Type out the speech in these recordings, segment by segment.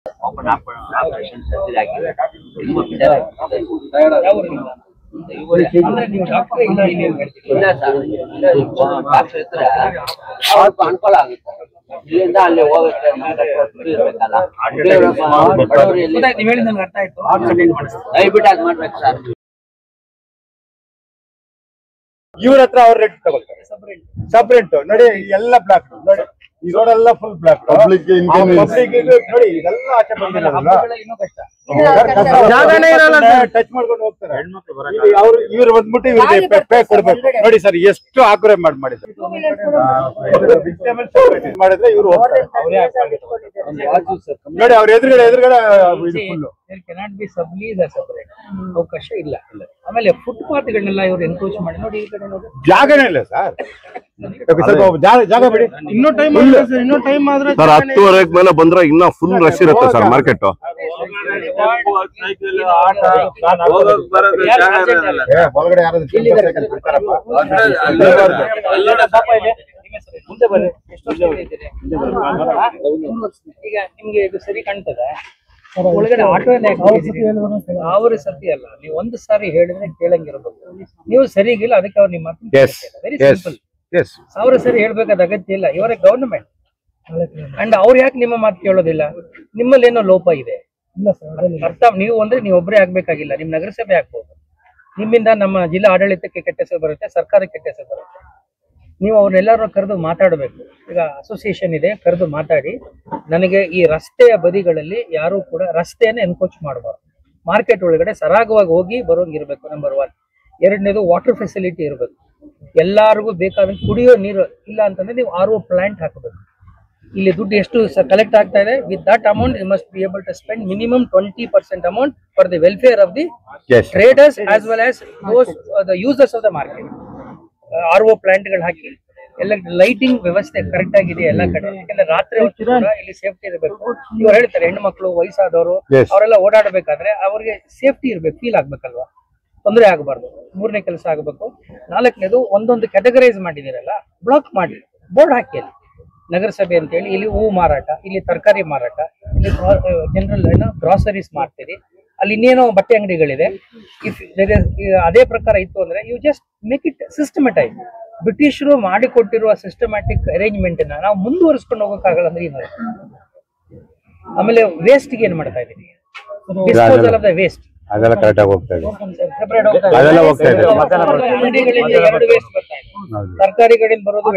Operation surgery ಆಗಿದೆ. ತುಂಬಾ ಬೇಜಾರಾಗ್ತದೆ. ಇಲ್ಲ ಸರ್, ಡಾಕ್ಟರ್ ಇದ್ರೆ ಸ್ವಲ್ಪ ಅನುಕೂಲ ಆಗುತ್ತೆ. ಇಲ್ಲಿಂದ ಅಲ್ಲಿ ಹೋಗುತ್ತೆ ಇರ್ಬೇಕಲ್ಲ, ದಯವಿಟ್ಟು ಅದ್ ಮಾಡ್ಬೇಕು ಸರ್. ಇವ್ರ ಹತ್ರ ಅವ್ರ ರೇಟ್ ತಗೊಳ್ತಾರೆ. ಸಬ್ ರೆಂಟ್ ನೋಡಿ, ಎಲ್ಲ ಬ್ಲಾಕ್ ನೋಡಿ, ಈ ರೋಡ್ ಎಲ್ಲ ಫುಲ್ ಬ್ಲಾಕ್. ಪಬ್ಲಿಕ್ ನೋಡಿ, ಇದೆಲ್ಲ ಆಚೆ ಬಂದಿಲ್ಲ, ಟಚ್ ಮಾಡ್ಕೊಂಡು ಹೋಗ್ತಾರೆ. ಇವ್ರು ಬಂದ್ಬಿಟ್ಟು ಇವ್ರಿಗೆ ಪೇ ಕೊಡ್ಬೇಕು. ನೋಡಿ ಸರ್, ಎಷ್ಟು ಆಕ್ರಯ ಮಾಡಿದ್ದಾರೆ. ಮಾಡಿದ್ರೆ ಇವ್ರು ಹೋಗ್ತಾರೆ. ನೋಡಿ, ಅವ್ರ ಎದುರುಗಡೆ ಅವಕಾಶ ಇಲ್ಲ. ಆಮೇಲೆ ಫುಟ್ಪಾತ್ಗಳನ್ನೆಲ್ಲ ಇವ್ರು ಎನ್ಕ್ರೋಚ್ ಮಾಡಿ ನೋಡಿ, ಈ ಕಡೆ ನೋಡಿ ಜಾಗನೇ ಇಲ್ಲ ಸರ್. ಜಾಗ ಬಿಡಿ, ಇನ್ನೂ ಟೈಮ್ ಆದ್ರೆ ಸರ್ 10:30 ಮೇಲೆ ಬಂದ್ರೆ ಇನ್ನ ಫುಲ್ ರಶ್ ಇರುತ್ತೆ ಸರ್ ಮಾರ್ಕೆಟ್. ಒಳಗಡೆ ಯಾರಾದ್ರೂ ಈಗ ನಿಮ್ಗೆ ಇದು ಸರಿ ಕಾಣ್ತದ? ಒಳಗಡೆ ಆಟೋ ಅವ್ರ ಸತಿ ಅಲ್ಲ, ನೀವು ಒಂದು ಸಾರಿ ಹೇಳಿದ್ರೆ ಕೇಳಂಗಿರ್ಬೇಕು. ನೀವು ಸರಿಗಿಲ್ಲ, ಅದಕ್ಕೆ ಅವ್ರು ನಿಮ್ಮ ವೆರಿ ಸಿಂಪಲ್. 1000 ಸರಿ ಹೇಳ್ಬೇಕಾದ ಅಗತ್ಯ ಇಲ್ಲ. ಇವರೇ ಗವರ್ನಮೆಂಟ್ ಅಂಡ್ ಅವ್ರು ಯಾಕೆ ನಿಮ್ಮ ಮಾತು ಕೇಳೋದಿಲ್ಲ? ನಿಮ್ಮಲ್ಲಿ ಏನೋ ಲೋಪ ಇದೆ ಅರ್ಥ. ನೀವು ಅಂದ್ರೆ ನೀವು ಒಬ್ಬರೇ ಆಗ್ಬೇಕಾಗಿಲ್ಲ, ನಿಮ್ ನಗರಸಭೆ ಆಗ್ಬೋದು. ನಿಮ್ಮಿಂದ ನಮ್ಮ ಜಿಲ್ಲಾ ಆಡಳಿತಕ್ಕೆ ಕೆಟ್ಟ ಹೆಸರು ಬರುತ್ತೆ, ಸರ್ಕಾರಕ್ಕೆ ಕೆಟ್ಟ ಹೆಸರು ಬರುತ್ತೆ. ನೀವು ಅವ್ರನ್ನೆಲ್ಲರೂ ಕರೆದು ಮಾತಾಡಬೇಕು. ಈಗ ಅಸೋಸಿಯೇಷನ್ ಇದೆ, ಕರೆದು ಮಾತಾಡಿ, ನನಗೆ ಈ ರಸ್ತೆಯ ಬದಿಗಳಲ್ಲಿ ಯಾರು ಕೂಡ ರಸ್ತೆಯನ್ನು ಎನ್ಕೋಚ್ ಮಾಡಬಾರ್ದು. ಮಾರ್ಕೆಟ್ ಒಳಗಡೆ ಸರಾಗವಾಗಿ ಹೋಗಿ ಬರೋಂಗಿರ್ಬೇಕು, ನಂಬರ್ 1. ಎರಡನೇದು ವಾಟರ್ ಫೆಸಿಲಿಟಿ ಇರಬೇಕು. ಎಲ್ಲರಿಗೂ ಬೇಕಾದ ಕುಡಿಯೋ ನೀರು ಇಲ್ಲ ಅಂತಂದ್ರೆ ನೀವು RO ಪ್ಲಾಂಟ್ ಹಾಕಬೇಕು. ಇಲ್ಲಿ ದುಡ್ಡು ಎಷ್ಟು ಕಲೆಕ್ಟ್ ಆಗ್ತಾ ಇದೆ, with that amount you must be able to spend minimum 20% amount for the welfare of the traders as well as those the users of the market. RO ಪ್ಲಾಂಟ್ಗಳು ಹಾಕಿ, ಎಲ್ಲ ಲೈಟಿಂಗ್ ವ್ಯವಸ್ಥೆ ಕರೆಕ್ಟ್ ಆಗಿದೆ ಎಲ್ಲ ಕಡೆ. ಯಾಕಂದ್ರೆ ರಾತ್ರಿ ಇಲ್ಲಿ ಸೇಫ್ಟಿ ಇರಬೇಕು. ಇವ್ರು ಹೇಳ್ತಾರೆ ಹೆಣ್ಮಕ್ಳು, ವಯಸ್ಸಾದವರು ಅವರೆಲ್ಲ ಓಡಾಡಬೇಕಾದ್ರೆ ಅವ್ರಿಗೆ ಸೇಫ್ಟಿ ಇರ್ಬೇಕು, ಫೀಲ್ ಆಗ್ಬೇಕಲ್ವಾ, ತೊಂದರೆ ಆಗಬಾರ್ದು. 3ನೇ ಕೆಲಸ ಆಗಬೇಕು. 4ನೇದು, ಒಂದೊಂದು ಕ್ಯಾಟಗರೈಸ್ ಮಾಡಿದಿರಲ್ಲ, ಬ್ಲಾಕ್ ಮಾಡಿ ಬೋರ್ಡ್ ಹಾಕಿ ಅಲ್ಲಿ ನಗರಸಭೆ ಅಂತ ಹೇಳಿ. ಇಲ್ಲಿ ಹೂವು ಮಾರಾಟ, ಇಲ್ಲಿ ತರಕಾರಿ ಮಾರಾಟ, ಇಲ್ಲಿ ಜನರಲ್ ಏನೋ ಗ್ರಾಸರೀಸ್ ಮಾಡ್ತೀರಿ, ಅಲ್ಲಿ ಇನ್ನೇನೋ ಬಟ್ಟೆ ಅಂಗಡಿಗಳಿದೆ. ಇಫ್ ಅದೇ ಪ್ರಕಾರ ಇತ್ತು ಅಂದ್ರೆ ಯು ಜಸ್ಟ್ ಮೇಕ್ ಇಟ್ ಸಿಸ್ಟಮೆಟೈಸ್. ಬ್ರಿಟಿಷರು ಮಾಡಿಕೊಟ್ಟಿರುವ ಸಿಸ್ಟಮ್ಯಾಟಿಕ್ ಅರೇಂಜ್ಮೆಂಟ್ ನ ನಾವು ಮುಂದುವರಿಸ್ಕೊಂಡು ಹೋಗಕ್ಕಾಗಲ್ಲ ಅಂದ್ರೆ ಏನು? ಆಮೇಲೆ ವೇಸ್ಟ್ ಗೆ ಏನ್ ಮಾಡ್ತಾ ಇದೀವಿ? ಡಿಸ್ಪೋಸಲ್ ಆಫ್ ದ ವೇಸ್ಟ್ ಅದೆಲ್ಲ ಕರೆಕ್ಟ್ ಆಗಿ ಹೋಗ್ತಾ ಇದೆ. ಅಂಗಡಿಗಳಿಂದ 2 ವೇಸ್ಟ್ ಬರ್ತಾ ಇದೆ. ತರಕಾರಿಗಳಿಂದ ಬರೋದು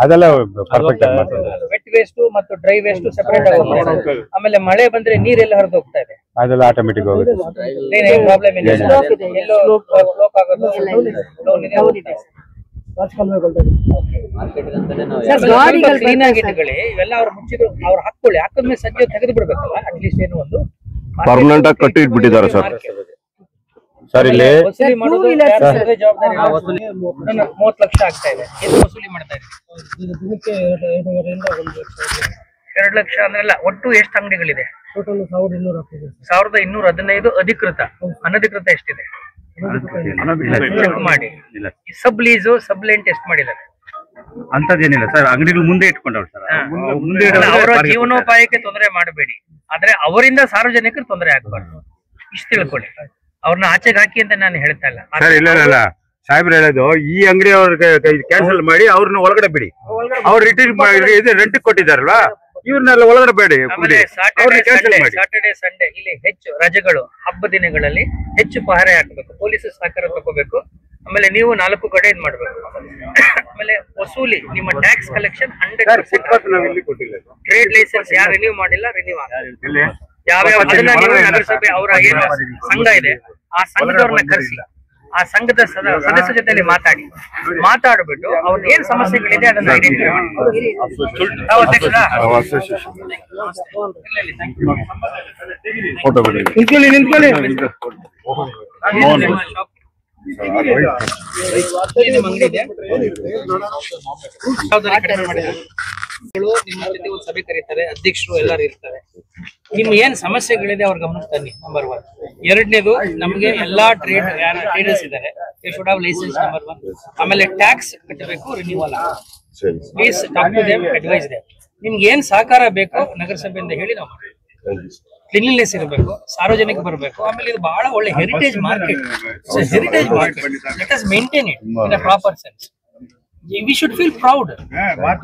ಅದೆಲ್ಲ ಪರ್ಫೆಕ್ಟ್ ಆಗಿ ವೆಟ್ ವೇಸ್ಟ್ ಮತ್ತು ಡ್ರೈ ವೇಸ್ಟ್ ಸೆಪರೇಟ್ ಆಗಿ ಹೋಗ್ತಾ ಇದೆ. ಆಮೇಲೆ ಮಳೆ ಬಂದ್ರೆ ನೀರೆಲ್ಲ ಹರಿದು ಹೋಗ್ತಾ ಇದೆ, ಅದೆಲ್ಲ ಆಟೋಮೆಟಿಕ್ ಹೋಗುತ್ತೆ. ಪ್ರಾಬ್ಲಮ್ ಇಲ್ಲ, ಎಲ್ಲೋ ಬ್ಲಾಕ್ ಆಗೋದು ಕ್ಲೀನ್ ಆಗಿ ಇಟ್ಕೊಳ್ಳಿ. ಇವೆಲ್ಲ ಅವ್ರು ಮುಚ್ಚಿದ್ರು, ಅವ್ರು ಹಾಕೊಳ್ಳಿ. ಹಾಕಿದ್ಮೇಲೆ ಸಂಜೆ ತೆಗೆದು ಬಿಡ್ಬೇಕಲ್ಲ, ಅಟ್ಲೀಸ್ಟ್ ಏನೋ ಒಂದು ಪರ್ಮನೆಂಟ್ ಆಗಿ ಕಟ್ಟಿ ಇಟ್ಬಿಟ್ಟಿದ್ದಾರೆ ಸರ್. ಸರ್ ಇಲ್ಲಿ ವಸೂಲಿ ಮಾಡೋದು ಜವಾಬ್ದಾರಿ. 30 ಲಕ್ಷ ಆಗ್ತಾ ಇದೆ, ಏನು ವಸೂಲಿ ಮಾಡ್ತಾ ಇದೆ? ದಿನಕ್ಕೆ 2 ಲಕ್ಷ ಅಂದ್ರೆ ಅಲ್ಲ, ಒಟ್ಟು ಎಷ್ಟು ಅಂಗಡಿಗಳಿದೆ? ಟೋಟಲ್ 1215 ಅಧಿಕೃತ. ಅನಧಿಕೃತ ಎಷ್ಟಿದೆ ಚೆಕ್ ಮಾಡಿ. ಸಬ್ ಲೀಸು, ಸಬ್ ಲೆಂಟ್ ಎಷ್ಟು ಮಾಡಿದ್ದಾರೆ? ಅಂತದೇನಿಲ್ಲ ಸರ್, ಅಂಗಡಿಗಳು ಮುಂದೆ ಇಟ್ಕೊಂಡವ್ರು ಸರ್. ಅವರ ಜೀವನೋಪಾಯಕ್ಕೆ ತೊಂದರೆ ಮಾಡಬೇಡಿ, ಆದ್ರೆ ಅವರಿಂದ ಸಾರ್ವಜನಿಕರು ತೊಂದರೆ ಆಗ್ಬಾರ್ದು. ಇಷ್ಟು ತಿಳ್ಕೊಳ್ಳಿ. ಅವ್ರನ್ನ ಆಚೆಗೆ ಹಾಕಿ ಅಂತ ನಾನು ಹೇಳ್ತಾ ಇಲ್ಲ ಸರ್. ಇಲ್ಲ ಸಾಹೇಬ್ರು ಹೇಳೋದು, ಈ ಅಂಗಡಿ ಅವ್ರಿಗೆ ಕ್ಯಾನ್ಸಲ್ ಮಾಡಿ ಅವ್ರನ್ನ ಒಳಗಡೆ ಬಿಡಿ. ಅವ್ರು ರಿಟರ್ನ್ ಮಾಡಿ ರೆಂಟ್ ಕೊಟ್ಟಿದಾರಲ್ವಾ, ಇವ್ರನ್ನೆಲ್ಲ ಒಳಗಡೆ ಬೇಡಿ. ಸಾಟರ್ಡೆ ಸಂಡೇ ಇಲ್ಲಿ ಹೆಚ್ಚು ರಜೆಗಳು, ಹಬ್ಬ ದಿನಗಳಲ್ಲಿ ಹೆಚ್ಚು ಪಹರೆ ಹಾಕಬೇಕು, ಪೊಲೀಸ್ ಸಹಕಾರ ತಗೋಬೇಕು. ಆಮೇಲೆ ನೀವು 4 ಕಡೆ ಇದ್ ಮಾಡ್ಬೇಕು. ಆಮೇಲೆ ವಸೂಲಿ, ನಿಮ್ಮ ಟ್ಯಾಕ್ಸ್ ಕಲೆಕ್ಷನ್ 100%. ಟ್ರೇಡ್ ಲೈಸೆನ್ಸ್ ಯಾರು ರಿನ್ಯೂ ಮಾಡಿಲ್ಲ, ರಿನ್ಯೂ ಆಗ ಯಾವ್ಯಾವ ಅದನ್ನ ನೀವು ನಗರಸಭೆ ಅವರ ಏನು ಸಂಘ ಇದೆ ಆ ಸಂಘದವ್ರನ್ನ ಕರೆಸಿ, ಆ ಸಂಘದ ಸದಸ್ಯ ಜೊತೆಲಿ ಮಾತಾಡ್ಬಿಟ್ಟು ಅವ್ರ ಏನ್ ಸಮಸ್ಯೆಗಳಿದೆ ಅದನ್ನ ಐಡೆಂಟಿಫೈ ಮಾಡಿ. ನಿಮ್ಮ ಜೊತೆ ಒಂದು ಸಭೆ ಕರೀತಾರೆ, ಅಧ್ಯಕ್ಷರು ಎಲ್ಲರೂ ಇರ್ತಾರೆ. ನಿಮ್ ಏನ್ ಸಮಸ್ಯೆಗಳಿದೆ ಅವ್ರ ಗಮನಕ್ಕೆ ತನ್ನಿ, ನಂಬರ್ 1. ಎರಡನೇದು, ನಮ್ಗೆ ಎಲ್ಲಾ ಟ್ರೇಡರ್ಸ್ ಇದ್ದಾರೆ, they should have licence, number 1. ಆಮೇಲೆ ಟ್ಯಾಕ್ಸ್ ಕಟ್ಟಬೇಕು, renewal. Please talk to them, advise them. ನಿಮ್ಗೆ ಏನ್ ಸಹಕಾರ ಬೇಕೋ ನಗರಸಭೆಯಿಂದ ಹೇಳಿ ನಾವು ಕ್ಲೀನ್ಲಿನೆಸ್ ಇರಬೇಕು, ಸಾರ್ವಜನಿಕ ಬರಬೇಕು. ಆಮೇಲೆ ಇದು ಬಹಳ ಒಳ್ಳೆ heritage market. Heritage market, let us maintain it in a proper sense. We should feel proud.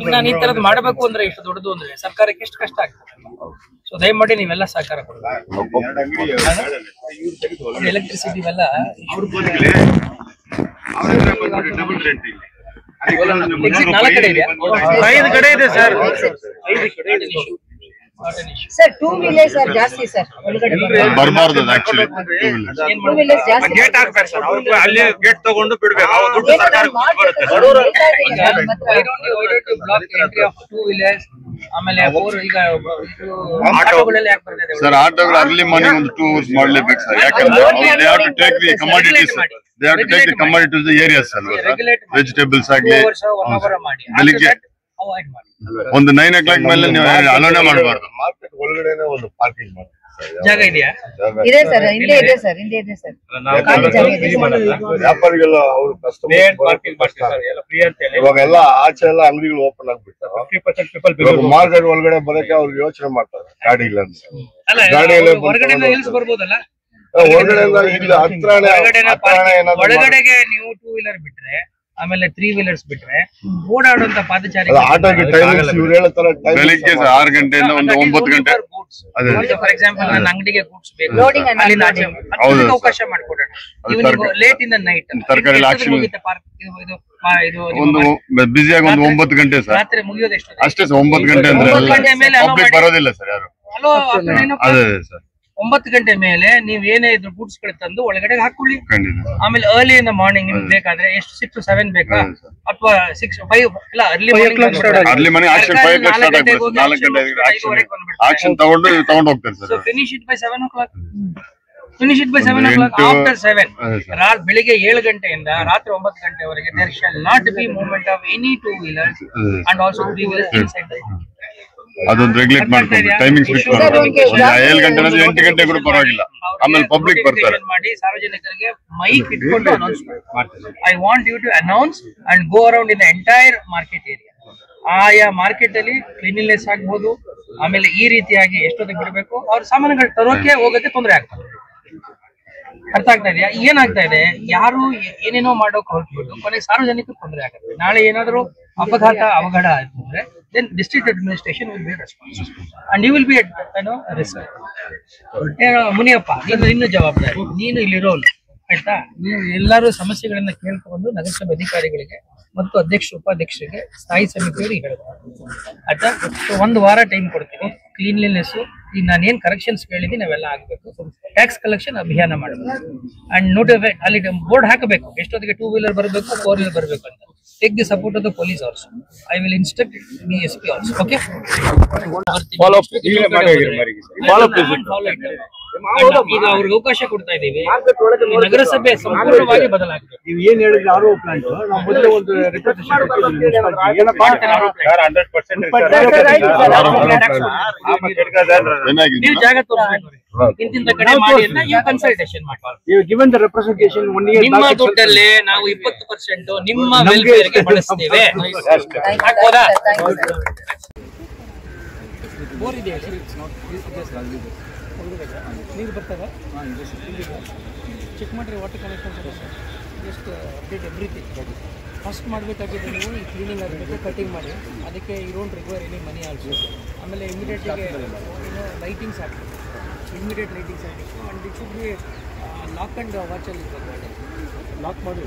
ಈಗ ನಾನು ಈ ತರದ್ ಮಾಡಬೇಕು ಅಂದ್ರೆ ಎಷ್ಟು ದೊಡ್ಡದು ಅಂದ್ರೆ ಸರ್ಕಾರಕ್ಕೆ ಎಷ್ಟು ಕಷ್ಟ ಆಗ್ತದೆ. ಸೊ ದಯಮಾಡಿ ನೀವೆಲ್ಲ ಸಹಕಾರ ಕೊಡಬೇಕು. ಎಲೆಕ್ಟ್ರಿಸಿಟಿ ಇವೆಲ್ಲ ಎಕ್ಸಿಟ್ 4 ಕಡೆ ಇದೆ, 5 ಕಡೆ ಇದೆ ಸರ್. 5 ಕಡೆ ಸರ್ 2 ವೀಲರ್ಸ್ ಸರ್ ಜಾಸ್ತಿ ಸರ್ ಬರಬಾರ್ದು. ಆಕ್ಚುಲಿ 2 ವೀಲರ್ಸ್ ಜಾಸ್ತಿ ಗೇಟ್ ಹಾಕ್ಬೇಕು ಸರ್. ಅವ್ರು ಅಲ್ಲಿ ಗೇಟ್ ತಗೊಂಡು ಬಿಡ್ಬೇಕು. ಅವ್ರು ದುಡ್ಡು ಸರ್ಕಾರಕ್ಕೆ ಬರುತ್ತೆ. Block entry of 2 wheelers. ಆಮೇಲೆ ಈಗ ಆಟೋಗಳೆಲ್ಲ ಯಾಕೆ ಬರ್ತಿದೆ ಸರ್? ಆಟೋಗಳು ಅರ್ಲಿ ಮಾರ್ನಿಂಗ್ ಒಂದು 2 ಅವರ್ಸ್ ಮಾಡಲೇಬೇಕು ಸರ್. ಯಾಕಂದ್ರೆ they have to take the commodities. They have to take the commodities to the areas ಅಲ್ವಾ ಸರ್? ವೆಜಿಟೇಬಲ್ಸ್ ಆಗಲಿ ಬೆಳಿಗ್ಗೆ ಒಂದು 9 o'clock ಮೇಲೆ ನೀವು ಅಲೋನೆ ಮಾಡಬಾರ್ದು. ಮಾರ್ಕೆಟ್ ಒಳಗಡೆನೆ ಒಂದು ಪಾರ್ಕಿಂಗ್ ಮಾಡಿ ಜಾಗ ಇದೆಯಾ? ಇದೆ ಸರ್, ಹಿಂದೆ ಇದೆ ಸರ್, ಹಿಂದೆ ಇದೆ ಸರ್. ವ್ಯಾಪಾರಿಗಳು ಅವರು ಕಸ್ಟಮರ್ ಪಾರ್ಕಿಂಗ್ ಮಾಡ್ತಾರೆ ಎಲ್ಲ ಫ್ರೀ ಅಂತ ಹೇಳಿ. ಇವಾಗ ಎಲ್ಲ ಆಚೆ ಎಲ್ಲ ಅಂಗಡಿಗಳು ಓಪನ್ ಆಗ್ಬಿಟ್ಟು 50% ಪೀಪಲ್ ಮಾರ್ಕೆಟ್ ಒಳಗಡೆ ಬರೋಕೆ ಅವ್ರು ಯೋಚನೆ ಮಾಡ್ತಾರೆ ಗಾಡಿ ಇಲ್ಲ ಅಂತ. ಗಾಡಿಯಲ್ಲಿ ಹೊರಗಡೆ ನಿಲ್ಸ್ ಬರ್ಬೋದಲ್ಲ? ಒಳಗಡೆಗೆ ನೀವು 2 ವೀಲರ್ ಬಿಟ್ರೆ, ಆಮೇಲೆ 3 ವೀಲರ್ಸ್ ಬಿಟ್ರೆ ಓಡಾಡುವಂತ ಪಾದಚಾರಿ ಬೆಳಿಗ್ಗೆ 6 ಗಂಟೆಯಿಂದ ಒಂದು 9 ಗಂಟೆ. ಫಾರ್ ಎಕ್ಸಾಂಪಲ್ ನನ್ನ ಅಂಗಡಿಗೆ ಗೂಡ್ಸ್ ಬೇಕು, ಅಲ್ಲಿಂದ ಆಚೆ ಅವಕಾಶ ಮಾಡಿಕೊಡೋಣ. ಲೇಟ್ ಇನ್ ದ ನೈಟ್ ಒಂದು ಬಿಸಿಯಾಗಿ ಒಂದು 9 ಗಂಟೆ ಸರ್. ರಾತ್ರಿ ಮುಗಿಯೋದು ಎಷ್ಟು ಅಷ್ಟೇ ಸರ್. 9 ಗಂಟೆ ಅಂದ್ರೆ ಪಬ್ಲಿಕ್ ಬರೋದಿಲ್ಲ ಸರ್ ಯಾರು. ಅದೇ ಸರ್ 9 ಗಂಟೆ ಮೇಲೆ ನೀವ್ ಏನೇ ಇದ್ರು ಗೂಡ್ಸ್ ಗಳು ತಂದು ಒಳಗಡೆ ಹಾಕೊಳ್ಳಿ. ಆಮೇಲೆ ಅರ್ಲಿ ಇನ್ ದ ಮಾರ್ನಿಂಗ್ ನಿಮ್ಗೆ ಬೇಕಾದ್ರೆ ಎಷ್ಟು 6 to 7 ಬೇಕಾ ಅಥವಾ 6 to 5 ಇಲ್ಲ early morning action 5 o'clock start ಆಗುತ್ತೆ. 4 ಗಂಟೆಗೆ ಆಕ್ಷನ್ ತಗೊಂಡು ಹೋಗ್ತಾರೆ sir. Finish it by 7 o'clock. Finish it by 7 o'clock. After 7 ಬೆಳಿಗ್ಗೆ 7 ಗಂಟೆಯಿಂದ ರಾತ್ರಿ 9 ಗಂಟೆವರೆಗೆ there shall not be movement of any 2 wheelers and also 3 wheelers inside the market. ಅದೊಂದು ರೆಗ್ಯುಲೇಟ್ ಮಾಡ್ಕೊಂಡು ಟೈಮಿಂಗ್ ಫಿಕ್ಸ್ ಮಾಡ್ಕೊಂಡು 7 ಗಂಟೆ 8 ಗಂಟೆ ಕೂಡ ಪರವಾಗಿಲ್ಲ. ಆಮೇಲೆ ಪಬ್ಲಿಕ್ ಬರ್ತಾರೆ. ಮಾಡಿ ಸಾರ್ವಜನಿಕರಿಗೆ ಮೈಕ್ ಇಟ್ಕೊಂಡು ಅನೌನ್ಸ್ ಮಾಡಿ, I want you to announce and go around in the entire market area. ಆಯಾ ಮಾರ್ಕೆಟ್ ಅಲ್ಲಿ ಕ್ಲೀನ್ಲಿನೆಸ್ ಆಗ್ಬಹುದು. ಆಮೇಲೆ ಈ ರೀತಿಯಾಗಿ ಎಷ್ಟೊತ್ತಿಗೆ ಬಿಡಬೇಕು, ಅವ್ರ ಸಾಮಾನುಗಳು ತರೋಕೆ ಹೋಗೋಕೆ ತೊಂದರೆ ಆಗ್ತದೆ. ಅರ್ಥ ಆಗ್ತಾ ಇದೆಯಾ? ಏನಾಗ್ತಾ ಇದೆ, ಯಾರು ಏನೇನೋ ಮಾಡೋಕೆ ಹೊರಟ್ಬಿಟ್ಟು ಕೊನೆಗೆ ಸಾರ್ವಜನಿಕರಿಗೆ ತೊಂದರೆ ಆಗುತ್ತೆ. ನಾಳೆ ಏನಾದರೂ ಅಪಘಾತ ಅವಘಡ ಆಯ್ತು ಅಂದ್ರೆ then district administration will be responsible and you will be at risk. Muniyappa, ಇನ್ನು ಜವಾಬ್ದಾರಿ ನೀನು ಇಲ್ಲಿರೋನು ಆಯ್ತಾ? ನೀವು ಎಲ್ಲರೂ ಸಮಸ್ಯೆಗಳನ್ನ ಕೇಳ್ಕೊಂಡು ನಗರಸಭೆ ಅಧಿಕಾರಿಗಳಿಗೆ ಮತ್ತು ಅಧ್ಯಕ್ಷ ಉಪಾಧ್ಯಕ್ಷರಿಗೆ ಸ್ಥಾಯಿ ಸಮಿತಿಯವರಿಗೆ ಹೇಳ್ಬೋದು ಆಯ್ತಾ? ಒಂದು ವಾರ ಟೈಮ್ ಕೊಡ್ತೀನಿ. ಕ್ಲೀನ್ಲಿನೆಸ್ ಈಗ ನಾನೇನ್ ಕರೆಕ್ಷನ್ಸ್ ಕೇಳಿದ್ದೀನಿ ನಾವೆಲ್ಲ ಆಗ್ಬೇಕು. ಟ್ಯಾಕ್ಸ್ ಕಲೆಕ್ಷನ್ ಅಭಿಯಾನ ಮಾಡಬೇಕು ಅಂಡ್ ನೋಟಿಫೈ ಅಲ್ಲಿ ಬೋರ್ಡ್ ಹಾಕಬೇಕು ಎಷ್ಟೊತ್ತಿಗೆ 2 ವೀಲರ್ ಬರಬೇಕು, 4 ವೀಲರ್ ಬರಬೇಕು ಅಂತ. Take the support of the police also. I will instruct BSP also. Okay? Follow up. ಈಗ ಅವ್ರಿಗೆ ಅವಕಾಶ ಕೊಡ್ತಾ ಇದೀವಿ. ನಗರಸಭೆ ಸಂಪೂರ್ಣವಾಗಿ ಬದಲಾಗಿದೆ. ನೀವು ಏನ್ ಹೇಳಿದ್ರೆ ಆರೋ ಪ್ಲಾಂಟ್ ನಾವು ಮೊದಲೇ ಒಂದು ನೀವು ಜಾಗ ತೋರಿಸಬೇಕು, ಇಂತಿಂತ ಕಡೆ ಮಾಡಿ ಅಂತ ನೀವು ಕನ್ಸಲ್ಟೇಷನ್ ಮಾಡಿ. given the representation 1 year ನಿಮ್ಮ ದುಡ್ಡಲ್ಲೇ ನಾವು 20% ನಿಮ್ಮ ವೆಲ್ಫೇರ್ಗೆ ಬಳಸ್ತೇವೆ. ಹಾಕ್ಬೋದಾ? ಬೋರ್ ಇದೆ ನೀರು ಬರ್ತದೆ, ಚೆಕ್ ಮಾಡಿರಿ. Water connection just update everything. First ಮಾಡಬೇಕಾಗಿದೆ ನೀವು ಈ ಕ್ಲೀನಿಂಗ್ ಆಗಬೇಕು, ಕಟಿಂಗ್ ಮಾಡಿ. ಅದಕ್ಕೆ you don't require any money also. ಆಮೇಲೆ ಇಮಿಡಿಯೇಟ್ಗೆ ಲೈಟಿಂಗ್ಸ್ ಹಾಕಬೇಕು, ಇಮಿಡಿಯೇಟ್ ಲೈಟಿಂಗ್ಸ್ ಹಾಕಬೇಕು. And it should be lock and ವಾಚಲ್ಲಿ ಇರಬೇಕು. ಲಾಕ್ ಮಾಡಿ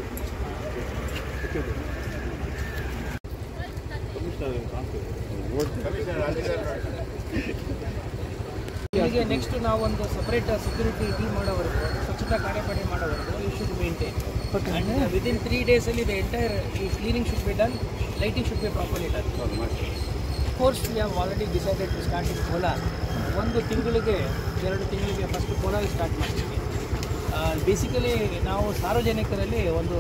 ಹೀಗೆ ನೆಕ್ಸ್ಟ್ ನಾವೊಂದು ಸಪ್ರೇಟ್ ಸೆಕ್ಯೂರಿಟಿ ಟೀಮ್ ಮಾಡೋವರೆಗೂ, ಸ್ವಚ್ಛತಾ ಕಾರ್ಯಪಡೆ ಮಾಡೋವರೆಗೂ you should maintain. And within 3 days the entire ಈ cleaning should be done, lighting should be properly done. Course we have already decided to start in Kolar. 1 ತಿಂಗಳಿಗೆ 2 ತಿಂಗಳಿಗೆ ಫಸ್ಟ್ ಕೋಲಾರ್ ಸ್ಟಾರ್ಟ್ ಮಾಡ್ತೀವಿ. Basically ನಾವು ಸಾರ್ವಜನಿಕರಲ್ಲಿ ಒಂದು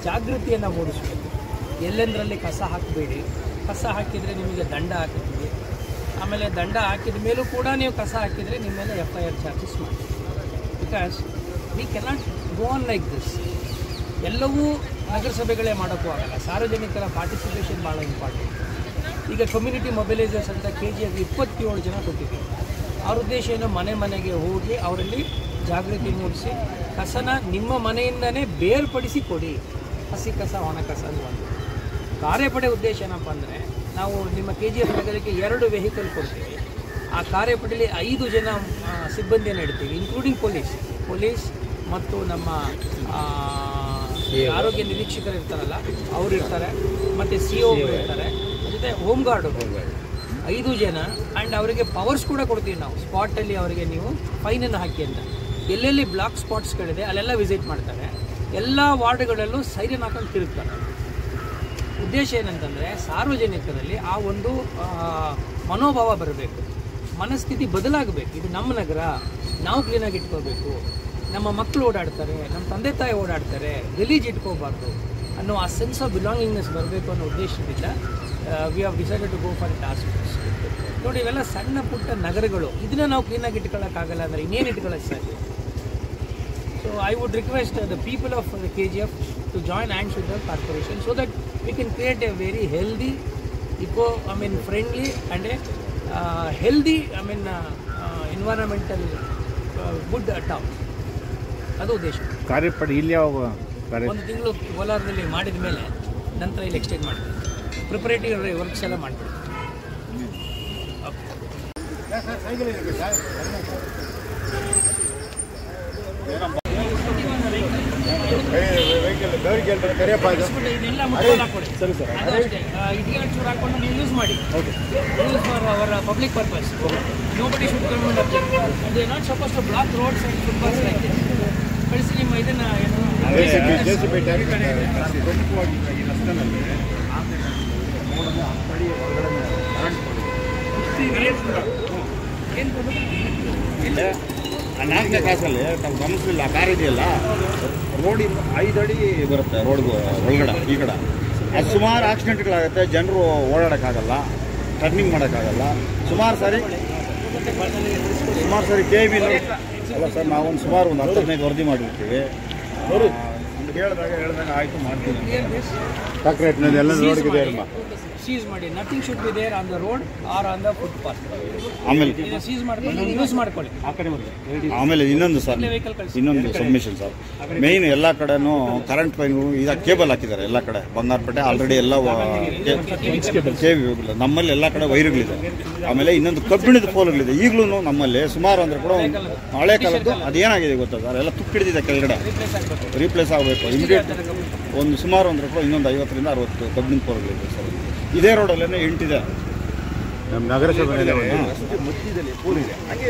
ಜಾಗೃತಿಯನ್ನು ಮೂಡಿಸಬೇಕು. ಎಲ್ಲೆಂದರಲ್ಲಿ ಕಸ ಹಾಕಬೇಡಿ, ಕಸ ಹಾಕಿದರೆ ನಿಮಗೆ ದಂಡ ಹಾಕುತ್ತೀವಿ. ಆಮೇಲೆ ದಂಡ ಹಾಕಿದ ಮೇಲೂ ಕೂಡ ನೀವು ಕಸ ಹಾಕಿದರೆ ನಿಮ್ಮ ಮೇಲೆ FIR ಚಾರ್ಜಸ್ ಮಾಡಿ. Because we cannot go on like this. ಎಲ್ಲವೂ ನಗರಸಭೆಗಳೇ ಮಾಡೋಕ್ಕೂ ಆಗಲ್ಲ. ಸಾರ್ವಜನಿಕರ ಪಾರ್ಟಿಸಿಪೇಷನ್ ಭಾಳ ಇಂಪಾರ್ಟೆಂಟ್. ಈಗ ಕಮ್ಯುನಿಟಿ ಮೊಬಿಲೈಸರ್ಸ್ ಅಂತ KGF 27 ಜನ ಕೊಟ್ಟಿದ್ದೀವಿ. ಅವ್ರ ಉದ್ದೇಶ ಏನು, ಮನೆ ಮನೆಗೆ ಹೋಗಿ ಅವರಲ್ಲಿ ಜಾಗೃತಿ ಮೂಡಿಸಿ ಕಸನ ನಿಮ್ಮ ಮನೆಯಿಂದನೇ ಬೇರ್ಪಡಿಸಿ ಕೊಡಿ. ಹಸಿ ಕಸ ಒಣ ಕಸ ಅಂತ ಒಂದು ಕಾರ್ಯಪಡೆ ಉದ್ದೇಶ ಏನಪ್ಪ ಅಂದರೆ, ನಾವು ನಿಮ್ಮ KGF ನಗರಕ್ಕೆ 2 ವೆಹಿಕಲ್ ಕೊಡ್ತೀವಿ. ಆ ಕಾರ್ಯಪಡೆಯಲ್ಲಿ 5 ಜನ ಸಿಬ್ಬಂದಿಯನ್ನು ಇಡ್ತೀವಿ, ಇನ್ಕ್ಲೂಡಿಂಗ್ ಪೊಲೀಸ್ ಮತ್ತು ನಮ್ಮ ಆರೋಗ್ಯ ನಿರೀಕ್ಷಕರು ಇರ್ತಾರಲ್ಲ ಅವರು ಇರ್ತಾರೆ, ಮತ್ತು CO ಇರ್ತಾರೆ, ಜೊತೆ ಹೋಮ್ ಗಾರ್ಡ್ 5 ಜನ. ಆ್ಯಂಡ್ ಅವರಿಗೆ ಪವರ್ಸ್ ಕೂಡ ಕೊಡ್ತೀವಿ ನಾವು. ಸ್ಪಾಟಲ್ಲಿ ಅವರಿಗೆ ನೀವು ಫೈನನ್ನು ಹಾಕಿ ಅಂತ, ಎಲ್ಲೆಲ್ಲಿ ಬ್ಲಾಕ್ ಸ್ಪಾಟ್ಸ್ಗಳಿದೆ ಅಲ್ಲೆಲ್ಲ ವಿಸಿಟ್ ಮಾಡ್ತಾರೆ. ಎಲ್ಲ ವಾರ್ಡ್ಗಳಲ್ಲೂ ಸೈರನ್ ಹಾಕೊಂಡು ತಿರುಗ್ತಾರೆ. ಉದ್ದೇಶ ಏನಂತಂದರೆ ಸಾರ್ವಜನಿಕರಲ್ಲಿ ಆ ಒಂದು ಮನೋಭಾವ ಬರಬೇಕು, ಮನಸ್ಥಿತಿ ಬದಲಾಗಬೇಕು. ಇದು ನಮ್ಮ ನಗರ, ನಾವು ಕ್ಲೀನಾಗಿ ಇಟ್ಕೋಬೇಕು, ನಮ್ಮ ಮಕ್ಕಳು ಓಡಾಡ್ತಾರೆ, ನಮ್ಮ ತಂದೆ ತಾಯಿ ಓಡಾಡ್ತಾರೆ, ಗಲೀಜು ಇಟ್ಕೋಬಾರ್ದು ಅನ್ನೋ ಆ ಸೆನ್ಸ್ ಆಫ್ ಬಿಲಾಂಗಿಂಗ್ನೆಸ್ ಬರಬೇಕು ಅನ್ನೋ ಉದ್ದೇಶದಿಂದ we have decided to go for task force. ನೋಡಿ, ಇವೆಲ್ಲ ಸಣ್ಣ ಪುಟ್ಟ ನಗರಗಳು, ಇದನ್ನ ನಾವು ಕ್ಲೀನಾಗಿ ಇಟ್ಕೊಳ್ಳೋಕ್ಕಾಗಲ್ಲ ಅಂದರೆ ಇನ್ನೇನು ಇಟ್ಕೊಳ್ಳೋಕ್ಕೆ ಸಾಧ್ಯ? So I would request the people of the KGF to join hands with the corporation so that we can create a very healthy, friendly and a healthy, environmental good town. ಅದು ಉದ್ದೇಶ. ಕಾರ್ಯಪಡೆ ಇಲ್ಲಿ ಯಾವ 1 ತಿಂಗಳು ಕೋಲಾರದಲ್ಲಿ ಮಾಡಿದ ಮೇಲೆ ನಂತರ ಇಲ್ಲಿ ಎಕ್ಸ್ಟೆಂಡ್ ಮಾಡ್ತೀವಿ. ಪ್ರಿಪರೇಟರಿ ವರ್ಕ್ಸ್ ಎಲ್ಲ ಮಾಡ್ತೀವಿ. ಇದೆಲ್ಲ ಮುಟ್ಕೊಂಡು ಹಾಕೊಳ್ಳಿ. ಅದು ಅಷ್ಟೇ, ಇಟ್ಟಿಗೆ ಚೂರು ಹಾಕೊಂಡು ನೀವು ಯೂಸ್ ಮಾಡಿ. Use for our public purpose. Nobody should come and object. And they are not supposed to block roads and footpaths like this. ಕಳಿಸಿ ನಿಮ್ಮ ಇದನ್ನ ನಾಲ್ಕನೇ ಕ್ಲಾಸಲ್ಲಿ ತಾವು ಗಮನಿಸಲಿಲ್ಲ, ಕಾರ್ ಇದೆಯಲ್ಲ ರೋಡ್ 5 ಅಡಿ ಬರುತ್ತೆ ರೋಡ್ ಒಳಗಡೆ ಈ ಕಡೆ. ಅದು ಸುಮಾರು ಆಕ್ಸಿಡೆಂಟ್ಗಳಾಗುತ್ತೆ, ಜನರು ಓಡಾಡೋಕ್ಕಾಗಲ್ಲ, ಟರ್ನಿಂಗ್ ಮಾಡೋಕ್ಕಾಗಲ್ಲ. ಸುಮಾರು ಸಾರಿ KV ಅಲ್ಲ ಸರ್, ನಾವೊಂದು ಸುಮಾರು 10-15 ವರದಿ ಮಾಡಿರ್ತೀವಿ. ಹೇಳ್ದಾಗ ಆಯಿತು ಮಾಡ್ತೀನಿ. ಎಲ್ಲ ರೋಡ್ಗಿದೆ ಸೀಸ್ ಮಾಡಿ. Nothing should be there on the road or on the footpath. ಆಮೇಲೆ ಸೀಸ್ ಮಾಡ್ಕೊಂಡು ಯೂಸ್ ಮಾಡ್ಕೊಳ್ಳಿ. ಆಮೇಲೆ ಇನ್ನೊಂದು ಸಬ್ಮಿಷನ್ ಸರ್, ಮೇಯ್ನ್ ಎಲ್ಲ ಕಡೆನೂ ಕರೆಂಟ್ ಲೈನು ಈಗ ಕೇಬಲ್ ಹಾಕಿದ್ದಾರೆ ಎಲ್ಲ ಕಡೆ. ಬಂಗಾರಪೇಟೆ ಆಲ್ರೆಡಿ ಎಲ್ಲ ಕೇಬಲ್, ನಮ್ಮಲ್ಲಿ ಎಲ್ಲ ಕಡೆ ವೈರ್ಗಳಿದೆ. ಆಮೇಲೆ ಇನ್ನೊಂದು ಕಬ್ಬಿಣದ ಪೋಲ್ಗಳಿದೆ ಈಗಲೂ ನಮ್ಮಲ್ಲಿ ಸುಮಾರು ಅಂದ್ರೆ ಕೂಡ ಹಳೆ ಕಾಲದ್ದು. ಅದೇನಾಗಿದೆ ಗೊತ್ತಾ ಸರ್, ಎಲ್ಲ ತುಕ್ಕು ಹಿಡಿದಿದೆ ಕೆಳಗಡೆ, ರೀಪ್ಲೇಸ್ ಆಗಬೇಕು ಇಮಿಡಿಯೇಟ್. ಒಂದು ಸುಮಾರು ಅಂದ್ರೆ ಕೂಡ ಇನ್ನೊಂದು 50ರಿಂದ 60 ಕಬ್ಬಿಣದ ಪೋಲ್ಗಳಿದೆ ಸರ್. ಇದೇ ರೋಡಲ್ಲೇ 8 ಇದೆ. ನಮ್ಮ ನಗರಸಭೆ ಮಧ್ಯದಲ್ಲಿ ಪೋಲ್ ಇದೆ, ಹಾಗೆ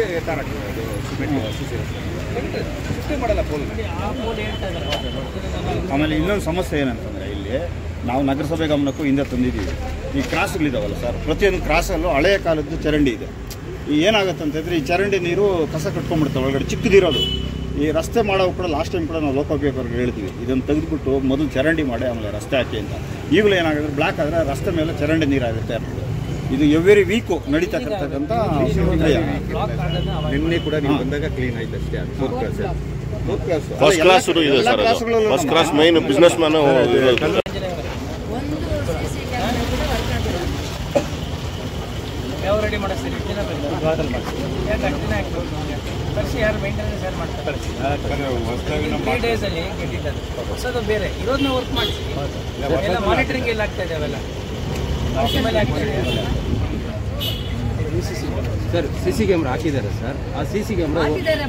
ಆಮೇಲೆ ಇನ್ನೊಂದು ಸಮಸ್ಯೆ ಏನಂತಂದರೆ, ಇಲ್ಲಿ ನಾವು ನಗರಸಭೆ ಗಮನಕ್ಕೂ ಹಿಂದೆ ತಂದಿದ್ದೀವಿ. ಈ ಕ್ರಾಸ್ಗಳಿದಾವಲ್ಲ ಸರ್, ಪ್ರತಿಯೊಂದು ಕ್ರಾಸಲ್ಲೂ ಹಳೆಯ ಕಾಲದ್ದು ಚರಂಡಿ ಇದೆ. ಈ ಏನಾಗುತ್ತೆ ಅಂತಂದರೆ, ಈ ಚರಂಡಿ ನೀರು ಕಸ ಕಟ್ಕೊಂಡ್ಬಿಡ್ತಾವೆ ಒಳಗಡೆ, ಚಿಕ್ಕದಿರೋದು. ಈ ರಸ್ತೆ ಮಾಡೋ ಕೂಡ ಲಾಸ್ಟ್ ಟೈಮ್ ಕೂಡ ನಾವು ಲೋಕೋಪಯೋಗವ್ರಿಗೆ ಹೇಳ್ತೀವಿ, ಇದನ್ನು ತೆಗೆದುಬಿಟ್ಟು ಮೊದಲು ಚರಂಡಿ ಮಾಡಿ ಆಮೇಲೆ ರಸ್ತೆ ಹಾಕಿ ಅಂತ. ಈಗಲೂ ಏನಾಗುತ್ತೆ, ಬ್ಲಾಕ್ ಆದರೆ ರಸ್ತೆ ಮೇಲೆ ಚರಂಡಿ ನೀರಾಗುತ್ತೆ. ಇದು ಎವ್ರಿ ವೀಕು ನಡೀತಕ್ಕಂಥ ನಿನ್ನೆ ಕೂಡ ನೀವು ಬಂದಾಗ ಕ್ಲೀನ್ ಆಯ್ತು ಅಷ್ಟೇ. ಫಸ್ಟ್ ಕ್ಲಾಸ್ ಇದೆ sir, first class main business man. ಯಾವ ರೆಡಿ ಮಾಡಿಸ್ತೀರಿ? ಯಾರು ಮೇಂಟೆನೆನ್ಸ್ ಯಾರು ಮಾಡ್ತಾರೆ? 3 ಡೇಸಲ್ಲಿ ಗೆಟ್ಟಿದ್ದಾರೆ. ಹೊಸದು ಬೇರೆ ಇರೋದನ್ನ ವರ್ಕ್ ಮಾಡಿಸಿ. ಎಲ್ಲ ಮಾನಿಟರಿಂಗ್ ಎಲ್ಲ ಆಗ್ತಾ ಇದೆ. ಅವೆಲ್ಲ ಸರ್ CC ಕ್ಯಾಮ್ರಾ ಹಾಕಿದ್ದಾರೆ ಸರ್. ಆ CC ಕ್ಯಾಮ್ರಾ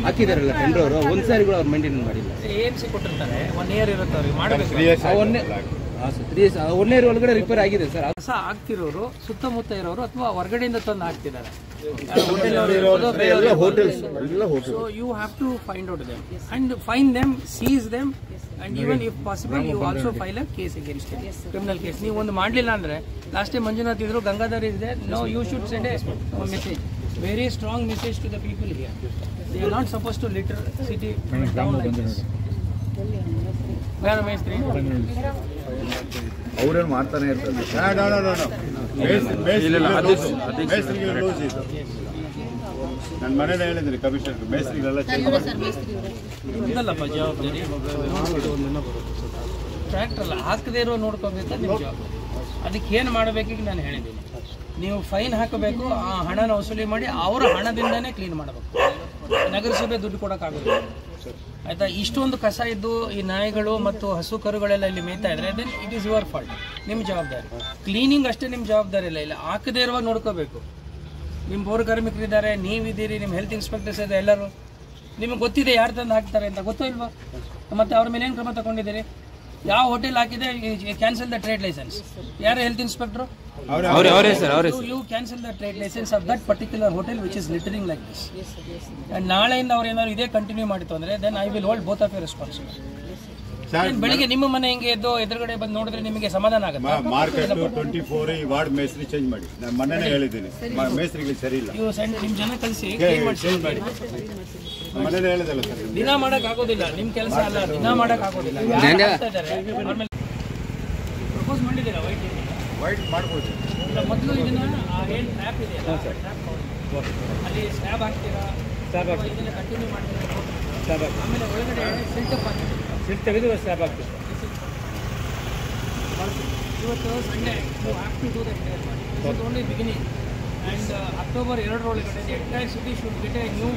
ಹಾಕಿದಾರಲ್ಲ ಟೆಂಡರ್ ಅವರು, ಒಂದ್ಸಾರಿ ಕೂಡ ಅವ್ರು ಮೇಂಟೈನ್ ಮಾಡಿಲ್ಲ. AMC ಕೊಟ್ಟಿರ್ತಾರೆ, 1 ಇಯರ್ ಇರುತ್ತೆ ಅವ್ರಿಗೆ ಮಾಡಬೇಕು. 1 ಇಯರ್ ಒಳಗಡೆ ರಿಪೇರ್ ಆಗಿದೆ ಸರ್. ಕಸ ಆಗ್ತಿರೋರು ಸುತ್ತಮುತ್ತ ಇರೋರು ಅಥವಾ ಹೊರಗಡೆಯಿಂದ ತಂದು ಹಾಕ್ತಿದ್ದಾರೆ. So you have to find out them and find them, seize them, and even if possible you also file a case against them, criminal case. ನೀವು ಒಂದು ಮಾಡಲಿಲ್ಲ ಅಂದ್ರೆ, ಲಾಸ್ಟ್ ಟೈಮ್ ಮಂಜುನಾಥ್ ಇದ್ರು, ಗಂಗಾಧರ್ ಇದೆ. No, you should send a message, very strong message to the people here. They are not supposed to litter city down like this. ಯಾರು ಮೇಸ್ತ್ರಿ? ಅವ್ರೇನು ಮಾಡ್ತಾನೆ ಇರ್ತಾರೆ. ನನ್ನ ಮನೇಲಿ ಹೇಳಿದ್ರಿ ಕಮಿಷನರ್, ಮೇಸ್ತ್ರಿಗಳೆಲ್ಲ ನಿಮ್ದಲ್ಲಪ್ಪ ಜವಾಬ್ದಾರಿ. ಟ್ರ್ಯಾಕ್ಟರ್ ಅಲ್ಲ ಹಾಕದೇ ಇರೋ ನೋಡ್ಕೋಬೇಕು, ನಿಮ್ಮ ಜವಾಬ್ದಾರಿ. ಅದಕ್ಕೆ ಏನು ಮಾಡಬೇಕೀಗ ನಾನು ಹೇಳಿದ್ದೀನಿ. ನೀವು ಫೈನ್ ಹಾಕಬೇಕು, ಆ ಹಣನ ವಸೂಲಿ ಮಾಡಿ ಅವರ ಹಣದಿಂದನೇ ಕ್ಲೀನ್ ಮಾಡಬೇಕು. ನಗರಸಭೆ ದುಡ್ಡು ಕೊಡೋಕ್ಕಾಗೋದಿಲ್ಲ ಆಯ್ತಾ. ಇಷ್ಟೊಂದು ಕಸ ಇದ್ದು ಈ ನಾಯಿಗಳು ಮತ್ತು ಹಸು ಕರುಗಳೆಲ್ಲ ಇಲ್ಲಿ ಮೇಯ್ತಾ ಇದ್ರೆ then it is your fault, ನಿಮ್ಮ ಜವಾಬ್ದಾರಿ. ಕ್ಲೀನಿಂಗ್ ಅಷ್ಟೇ ನಿಮ್ಮ ಜವಾಬ್ದಾರಿ ಇಲ್ಲ ಹಾಕದೇ ಇರುವಾಗ ನೋಡ್ಕೋಬೇಕು. ನಿಮ್ಮ ಪೌರ ಕಾರ್ಮಿಕರಿದ್ದಾರೆ, ನೀವಿದ್ದೀರಿ, ನಿಮ್ಮ ಹೆಲ್ತ್ ಇನ್ಸ್ಪೆಕ್ಟರ್ಸ್ ಇದೆ, ಎಲ್ಲರೂ ನಿಮಗೆ ಗೊತ್ತಿದೆ ಯಾರು ತಂದು ಹಾಕ್ತಾರೆ ಅಂತ, ಗೊತ್ತೋ ಇಲ್ವಾ? ಮತ್ತೆ ಅವ್ರ ಮೇಲೆ ಏನು ಕ್ರಮ ತಗೊಂಡಿದ್ದೀರಿ? ಯಾವ ಹೋಟೆಲ್ ಹಾಕಿದೆ ಕ್ಯಾನ್ಸಲ್ ದ ಟ್ರೇಡ್ ಲೈಸೆನ್ಸ್? ಯಾರು health inspector? You cancel the trade license of that particular hotel which is littering like this. And ನಾಳೆಯಿಂದ ಅವ್ರು ಏನಾದ್ರು ಇದೇ ಕಂಟಿನ್ಯೂ ಮಾಡಿತು ಅಂದ್ರೆ then I will hold both of you responsible. ಬೆಳಿಗ್ಗೆ ನಿಮ್ಮ ಮನೆ ಹಿಂಗೆ ಎದ್ದು ಎದುರುಗಡೆ ಬಂದು ನೋಡಿದ್ರೆ ನಿಮಗೆ ಸಮಾಧಾನ ಆಗುತ್ತೆ. ಮಾರ್ಕೆಟ್ 24 ಈ ವಾರ್ಡ್ ಮೇಸ್ತ್ರಿ ಚೇಂಜ್ ಮಾಡಿ, ನಾನು ಮೊನ್ನೆನೇ ಹೇಳಿದ್ದೀನಿ ಮೇಸ್ತ್ರಿಗಳಿಗೆ ಸರಿ ಇಲ್ಲ. ನೀವು ನಿಮ್ ಜನ ಕಳಿಸಿ ಕ್ಲೀನ್ ಮಾಡಿ. ಮೊನ್ನೆನೇ ಹೇಳಿದಲ್ಲ ಸರ್, ದಿನ ಮಾಡಕ್ ಆಗೋದಿಲ್ಲ, ನಿಮ್ ಕೆಲಸ ಅಲ್ಲ, ದಿನ ಮಾಡಕ್ ಆಗೋದಿಲ್ಲ. ಪ್ರಪೋಸ್ ಮಾಡಿದ್ದೀರಾ ವೈಟ್ ಮಾಡ್ಬೋದು. ಮೊದಲು ಇದನ್ನ ಏನು ಟ್ರ್ಯಾಪ್ ಇದೆ ಅಲ್ಲಿ ಸ್ಲ್ಯಾಬ್ ಹಾಕ್ತೀರಾ, ಇದನ್ನ ಕಂಟಿನ್ಯೂ ಮಾಡ್ತೀರಾ, ಆಮೇಲೆ ಒಳಗಡೆ ಸಿಲ್ಟಪ್ ಹಾಕ್ತೀರಾ, ಸಿಲ್ಟ್ ತೆಗೆದು ಸ್ಲ್ಯಾಬ್ ಹಾಕ್ತೀರಾ. ಇವತ್ತು Sunday you have to do that clear ಮಾಡಿ. It's only beginning and October 2 ಒಳಗಡೆ the entire city should get a new.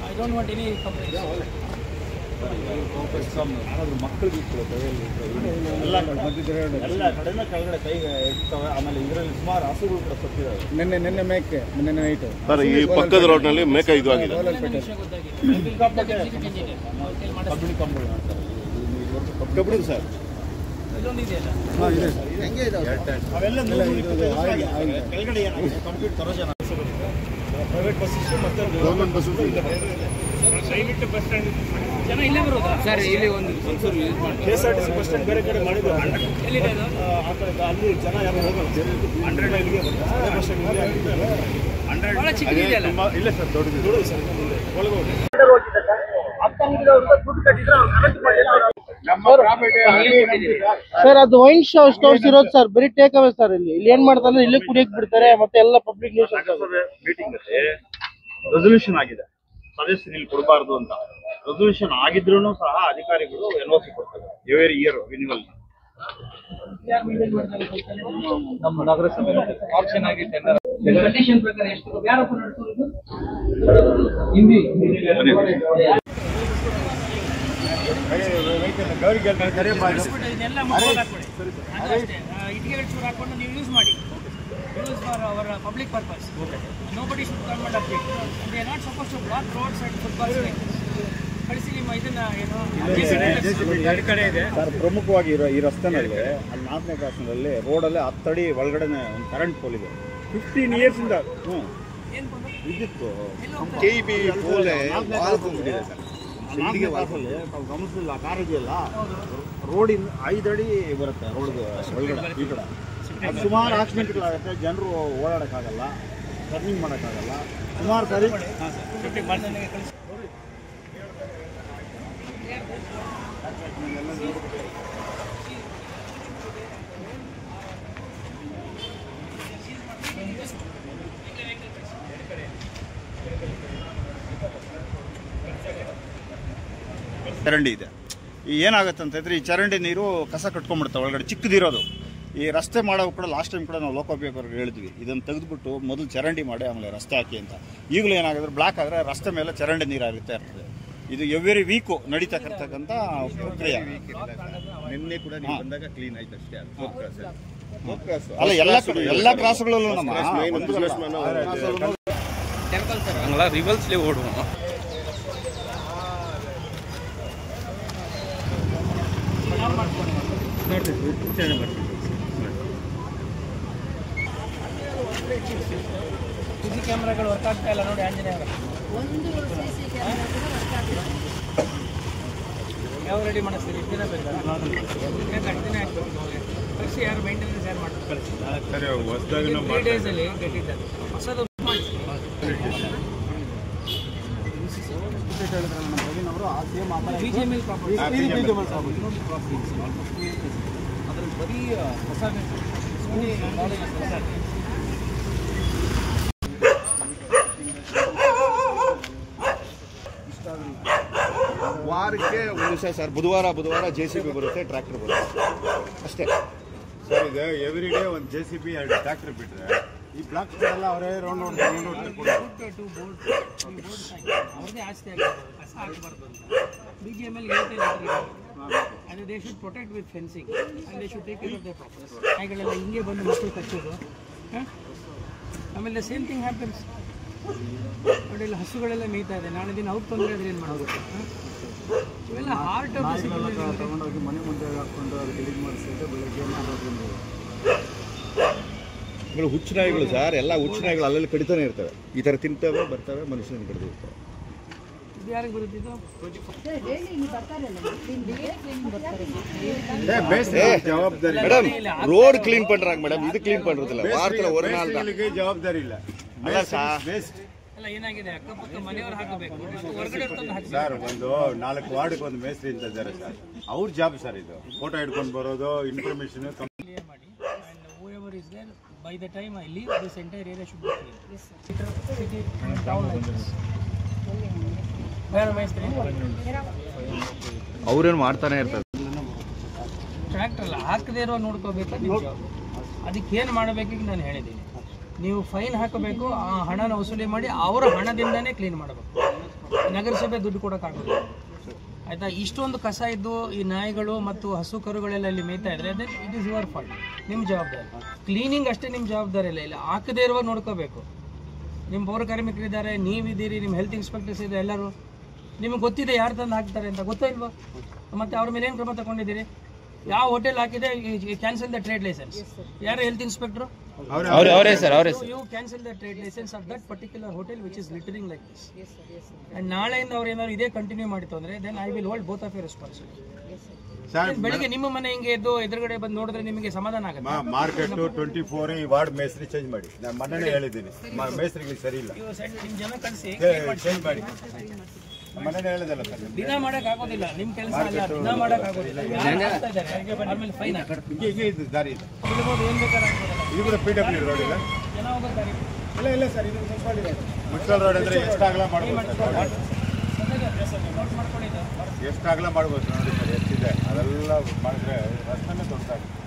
I don't want any complaints. ಮಕ್ಕಳಿಗೆ ಎಲ್ಲ ಕಡೆನೂ ಕೆಳಗಡೆ ಕೈ ಇರ್ತವೆ. ಆಮೇಲೆ ಇದರಲ್ಲಿ ಸುಮಾರು ಹಸುಗಳು ಕೂಡ ಸತ್ತಿದ್ದಾವೆ. ನಿನ್ನೆ ಮೇಕೆ ನೈಟ್ ಸರ್ ಈ ಪಕ್ಕದ ರೋಡ್ ನಲ್ಲಿ ಮೇಕೆ ಇದು ಆಗಿದೆ. ಕಬ್ಬಿಣಿ ಕಂಬಳಿ ಕಬ್ಬಿಣಿ ಸರ್ ಅವೆಲ್ಲ ಕೆಳಗಡೆ ಏನಾಗಿದೆ ಕಂಪ್ಲೀಟ್ ಕರೋಜನ್. ಪ್ರೈವೇಟ್ ಬಸ್ ಮತ್ತೆ ಗೌರ್ಮೆಂಟ್ ಬಸ್ ದಯವಿಟ್ಟು ಬಸ್ ಸ್ಟ್ಯಾಂಡ್ ಜನ ಇಲ್ಲೇ ಬರೋದಾ ಸರ್? ಇಲ್ಲಿ ಒಂದು KSRTC ಬಸ್ ಸ್ಟ್ಯಾಂಡ್ ಬೇರೆ ಕಡೆ ಮಾಡಿದ್ರು. ಎಲ್ಲಿದೆ ಅದು? ಆ ಕಡೆ ಅಲ್ಲಿ ಜನ ಯಾರು ಹೋಗಲ್ಲ. 100 ಇಲ್ಲಿಗೆ ಬರುತ್ತೆ ಬಸ್ ಸ್ಟ್ಯಾಂಡ್. ಬಹಳ ಚಿಕ್ಕದಿದೆಯಲ್ಲ? ಇಲ್ಲ ಸರ್, ದೊಡ್ಡದು ಸರ್. ಒಳಗೆ ಹೋಗಿ ಸರ್ ಅದು ವೈನ್ ಸ್ಟೋರ್ಸ್ ಇರೋದು ಸರ್, ಬರೀ ಟೇಕ್ ಅವೇ ಸರ್. ಇಲ್ಲಿ ಏನ್ ಮಾಡ್ತಾರೆ, ಇಲ್ಲೇ ಕುಡಿಯಕ್ ಬಿಡ್ತಾರೆ, ಮತ್ತೆ ಎಲ್ಲ ಪಬ್ಲಿಕ್ ನ್ಯೂಸ್ ಮೀಟಿಂಗ್ ಅಲ್ಲಿ ರೆಸಲ್ಯೂಷನ್ ಆಗಿದೆ, ಸದಸ್ಯರು ಇಲ್ಲಿ ಕೊಡಬಾರ್ದು ಅಂತ. ರೆಸಲ್ಯೂಷನ್ ಆಗಿದ್ರು ಸಹ ಅಧಿಕಾರಿಗಳು NOC ಕೊಡ್ತಾರೆ ಎವ್ರಿ ಇಯರ್ ರಿನ್ಯೂವಲ್. ನಮ್ಮ ನಗರಸಭೆ ಆಪ್ಷನ್ ಆಗಿದೆ ಕಂಡೀಷನ್ ಪ್ರಕಾರ ಎಷ್ಟು ಯಾರಪ್ಪ ನಡೆಸೋದು ಹಿಂದಿ ಇದನ್ನೆಲ್ಲ ಹಾಕೊಳ್ಳಿ. ಇಟ್ಟಿಗೆಗಳು ಚೂರು ಹಾಕೊಂಡು ನೀವು ಯೂಸ್ ಮಾಡಿ, use for our public purpose. Nobody should come and object. They are not supposed to block roads and footpaths like this. ಕಳಿಸಿ ನಿಮ್ಮ ಇದನ್ನ ಏನು ಕಡೆ ಇದೆ ಸರ್. ಪ್ರಮುಖವಾಗಿ ಈ ರಸ್ತೆನಲ್ಲಿ ಅಲ್ಲಿ 4ನೇ ಕ್ರಾಸ್ನಲ್ಲಿ ರೋಡಲ್ಲೇ 10 ಅಡಿ ಒಳಗಡೆನೆ ಒಂದು ಕರೆಂಟ್ ಪೋಲ್ ಇದೆ. 15 years ಇಂದ ವಿದ್ಯುತ್ KEB ಪೋಲ್ ಬಿಟ್ಟಿದೆ ಸರ್. ತಾವು ಗಮನಿಸಲಿಲ್ಲ, ಕಾರ್ ಇದೆಯಲ್ಲ ರೋಡಿಂದ 5 ಅಡಿ ಬರುತ್ತೆ ರೋಡ್ ಒಳಗಡೆ ಈ ಕಡೆ. ಅದು ಸುಮಾರು ಆಕ್ಸಿಡೆಂಟ್ಗಳಾಗುತ್ತೆ, ಜನರು ಓಡಾಡೋಕ್ಕಾಗಲ್ಲ, ರನ್ನಿಂಗ್ ಮಾಡೋಕ್ಕಾಗಲ್ಲ. ಸುಮಾರು ಸರಿ ಚರಂಡಿ ಇದೆ. ಏನಾಗುತ್ತೆ ಅಂತಂದರೆ ಈ ಚರಂಡಿ ನೀರು ಕಸ ಕಟ್ಕೊಂಡ್ಬಿಡ್ತಾವೆ ಒಳಗಡೆ, ಚಿಕ್ಕದಿರೋದು. ಈ ರಸ್ತೆ ಮಾಡೋ ಕೂಡ ಲಾಸ್ಟ್ ಟೈಮ್ ಕೂಡ ನಾವು ಲೋಕೋಪಯೋಗವ್ರಿಗೆ ಹೇಳಿದ್ವಿ, ಇದನ್ನು ತೆಗೆದುಬಿಟ್ಟು ಮೊದಲು ಚರಂಡಿ ಮಾಡಿ ಆಮೇಲೆ ರಸ್ತೆ ಹಾಕಿ ಅಂತ. ಈಗಲೂ ಏನಾಗಿದ್ರೆ ಬ್ಲಾಕ್ ಆದರೆ ರಸ್ತೆ ಮೇಲೆ ಚರಂಡಿ ನೀರು ಹರಿತಾ ಇರ್ತದೆ. ಇದು ಎವ್ರಿ ವೀಕು ನಡೀತಕ್ಕಂಥ ಪ್ರಕ್ರಿಯೆ. ನಿನ್ನೆ ಕೂಡ ಬಂದಾಗ ಕ್ಲೀನ್ ಆಯ್ತು ಅಷ್ಟೇ. ಅಲ್ಲ, ಎಲ್ಲ ಕ್ರಾಸ್ಗಳಲ್ಲೂ ನಮ್ಮ ಟೆಂಪಲ್ ಸರ್ ಹಂಗಲ್ಲ ರಿವಲ್ಸ್ಲಿ ಓಡುವ ಸಿಸಿ ಕ್ಯಾಮ್ರಾಗಳು ವರ್ಕ್ ಆಗ್ತಾ ಇಲ್ಲ ನೋಡಿ. ಆಂಜನೇಯ ಯಾವ ರೆಡಿ ಮಾಡಿಸ್ತೀರಿ? ಎಷ್ಟು ದಿನ ಬೇಕು? 8 ದಿನ ಆಯ್ತು. ಕಳಿಸಿ, ಯಾರು ಮೇಂಟೆನೆನ್ಸ್ ಯಾರು ಮಾಡ್ತಾರೆ? 3 ಡೇಸಲ್ಲಿ ಗೆಟ್ಟಿದ್ದಾರೆ. ಹೊಸದು ಮಾಡಿಸಿ. BGML ಪ್ರಾಪರ್ಟಿ ಅದ್ರಲ್ಲಿ ಬರೀ ಹೊಸ ವಾರಕ್ಕೆ ಒಂದು ದಿವಸ ಸರ್, ಬುಧವಾರ JCB ಬರುತ್ತೆ, ಟ್ರ್ಯಾಕ್ಟರ್ ಬರುತ್ತೆ ಅಷ್ಟೇ. ಸರ್ ಇದು ಎವ್ರಿ ಡೇ ಒಂದು JCB 2 ಟ್ರ್ಯಾಕ್ಟರ್ ಬಿಟ್ರೆ ಈ ಬ್ಲಾಕ್ ಎಲ್ಲ ಅವರೇ ರೌಂಡ್ ಅವ್ರದೇ ಆಸ್ತಿ ಆಗಿರ್ಬೋದು, ಕಸ ಹಾಕಬಾರ್ದು ಅಂತ BGML ಹೇಳ್ತಾ and they should protect with fencing and they should take care of their property. ನಾಯಿಗಳೆಲ್ಲ ಹಿಂಗೆ ಬಂದು ಮಕ್ಕಳು ಕಚ್ಚೋದು. ಆಮೇಲೆ ಸೇಮ್ ಥಿಂಗ್ ಹ್ಯಾಪನ್ಸ್. ನೋಡಿ ಇಲ್ಲಿ ಹಸುಗಳೆಲ್ಲ ಮೇಯ್ತಾ ಇದೆ, ನಾಳೆ ದಿನ ಅವ್ರು ತೊಂದರೆ ಆದ್ರೆ ಏನು ಮಾಡೋದು? ಇವೆಲ್ಲ ಹಾರ್ಟ್ ತಗೊಂಡೋಗಿ ಮನೆ ಮುಂದೆ ಹಾಕೊಂಡು ಅದು ಕ್ಲೀನ್ ಮಾಡಿಸಿದ್ರೆ ಬೆಳಗ್ಗೆ ಹುಚ್ಚು ನಾಯಿಗಳು ಸರ್, ಎಲ್ಲ ಹುಚ್ಚು ನಾಯಿಗಳು ಅಲ್ಲೆಲ್ಲಿ ಕಡಿತಾನೆ ಇರ್ತವೆ, ಈ ಥರ ತಿಂತವೆ ಬರ್ತವೆ, ಮನುಷ್ಯನ ಕಡಿದಿರ್ತವೆ. ಇದು ಯಾರಿಗೆ ಬರುತ್ತಿದ್ದು? ಜವಾಬ್ದಾರಿ ಮೇಡಮ್, ರೋಡ್ ಕ್ಲೀನ್ ಪண்றாங்க ಮೇಡಮ್, ಇದು ಕ್ಲೀನ್ பண்றதில்ல, ವಾರத்துல ஒரு நாள் தான் ಜವಾಬ್ದಾರಿ ಇಲ್ಲ. ಅಲ್ಲ ಸರ್, ಅಲ್ಲ ಏನಾಗಿದೆ, ಅಕ್ಕಪಕ್ಕ ಮನೆಯವರು ಹಾಕಬೇಕು, ಹೊರಗಡೆ ಸರ್ ಒಂದು 4 ವಾರ್ಡ್ಗೆ ಒಂದು ಮೇಸ್ತ್ರಿ ಅಂತ ಇದ್ದಾರೆ ಸರ್, ಅವ್ರ ಜಾಬ್ ಸರ್ ಇದು. ಫೋಟೋ ಹಿಡ್ಕೊಂಡು ಬರೋದು, ಇನ್ಫಾರ್ಮೇಶನ್ ಕ್ಲಿಯರ್ ಮಾಡಿ. and whoever is there, by the time I leave, this entire area should be clear. Yes sir. City and town like this. Where ಮೇಸ್ತ್ರಿ ಅವ್ರೇನು ಮಾಡ್ತಾನೆ ಇರ್ತಾರೆ. ಟ್ರ್ಯಾಕ್ಟರ್ ಅಲ್ಲ ಹಾಕದೇ ಇರೋ ನೋಡ್ಕೋಬೇಕು. ಅದಕ್ಕೇನು ಮಾಡಬೇಕೀಗ ನಾನು ಹೇಳಿದ್ದೀನಿ, ನೀವು ಫೈನ್ ಹಾಕಬೇಕು, ಆ ಹಣನ ವಸೂಲಿ ಮಾಡಿ ಅವರ ಹಣದಿಂದನೇ ಕ್ಲೀನ್ ಮಾಡಬೇಕು. ನಗರಸಭೆ ದುಡ್ಡು ಕೊಡೋಕ್ಕಾಗೋದು ಆಯಿತಾ? ಇಷ್ಟೊಂದು ಕಸ ಇದ್ದು ಈ ನಾಯಿಗಳು ಮತ್ತು ಹಸು ಕರುಗಳೆಲ್ಲ ಇಲ್ಲಿ ಮೇಯ್ತಾ ಇದ್ರೆ ಅದೇ ಇಟ್ ಈಸ್ ಯುವರ್ ಫಾಲ್ಟ್, ನಿಮ್ಮ ಜವಾಬ್ದಾರಿ. ಕ್ಲೀನಿಂಗ್ ಅಷ್ಟೇ ನಿಮ್ಮ ಜವಾಬ್ದಾರಿ ಇಲ್ಲ, ಇಲ್ಲಿ ಹಾಕದೇ ಇರುವಾಗ ನೋಡ್ಕೋಬೇಕು. ನಿಮ್ಮ ಪೌರ ಕಾರ್ಮಿಕರಿದ್ದಾರೆ, ನೀವಿದ್ದೀರಿ, ನಿಮ್ಮ ಹೆಲ್ತ್ ಇನ್ಸ್ಪೆಕ್ಟರ್ಸ್ ಇದೆ, ಎಲ್ಲರೂ ನಿಮಗೆ ಗೊತ್ತಿದೆ ಯಾರು ತಂದು ಹಾಕ್ತಾರೆ ಅಂತ, ಗೊತ್ತಾ ಇಲ್ವಾ? ಮತ್ತು ಅವ್ರ ಮೇಲೆ ಏನು ಕ್ರಮ ತಗೊಂಡಿದ್ದೀರಿ? ಯಾವ ಹೋಟೆಲ್ ಹಾಕಿದೆ, ಕ್ಯಾನ್ಸಲ್ ದ ಟ್ರೇಡ್ ಲೈಸೆನ್ಸ್. ಯಾರು ಹೆಲ್ತ್ ಇನ್ಸ್ಪೆಕ್ಟರ್? ಅವರೇ ಸರ್, ಅವರೇ. You cancel the trade license of that particular hotel which is littering like this. And ನಾಳೆಯಿಂದ ಅವ್ರು ಏನಾದ್ರು ಇದೇ ಕಂಟಿನ್ಯೂ ಮಾಡಿತು ಅಂದ್ರೆ then I will hold both of your responsibility. ಬೆಳಿಗ್ಗೆ ನಿಮ್ಮ ಮನೆ ಹಿಂಗೆ ಎದ್ದು ಎದುರುಗಡೆ ಬಂದು ನೋಡಿದ್ರೆ ನಿಮಗೆ ಸಮಾಧಾನ ಆಗುತ್ತೆ. ಮಾರ್ಕೆಟ್ 24 ಈ ವಾರ್ಡ್ ಮೇಸ್ತ್ರಿ ಚೇಂಜ್ ಮಾಡಿ, ನಾನು ಮೊನ್ನೆ ಹೇಳಿದ್ದೀನಿ, ಮೇಸ್ತ್ರಿಗೆ ಸರಿ ಇಲ್ಲ, ನಿಮ್ಮ ಜನ ಕಳಿಸಿ ಚೇಂಜ್ ಮಾಡಿ. ಮನೇಲಿ ಹೇಳಿದಲ್ಲ ಸರ್, ದಿನ ಮಾಡಕ್ ಆಗೋದಿಲ್ಲ, ನಿಮ್ ಕೆಲಸ ಅಲ್ಲ, ದಿನ ಮಾಡಕ್ ಆಗೋದಿಲ್ಲ. ಆಮೇಲೆ ಫೈನ್ ಇದು ದಾರಿ ಇದೆ, ಏನ್ ಬೇಕಾದ್ರೆ ಇದು ಕೂಡ PW ರೋಡ್ ಇಲ್ಲ, ಜನ ಹೋಗೋ ದಾರಿ ಇಲ್ಲ ಸರ್, ಇದು ಮುನ್ಸಿಪಲ್ ರೋಡ್ ಅಂದ್ರೆ ಎಷ್ಟು ಅಗಲ ಮಾಡ್ಬೋದು, ಎಷ್ಟು ಅಗಲ ಮಾಡ್ಬೋದು ನೋಡಿ ಸರ್, ಎಷ್ಟಿದೆ ಅದೆಲ್ಲ ಮಾಡಿದ್ರೆ ರಸ್ತೆನೇ ದೊಡ್ಡದಾಗುತ್ತೆ.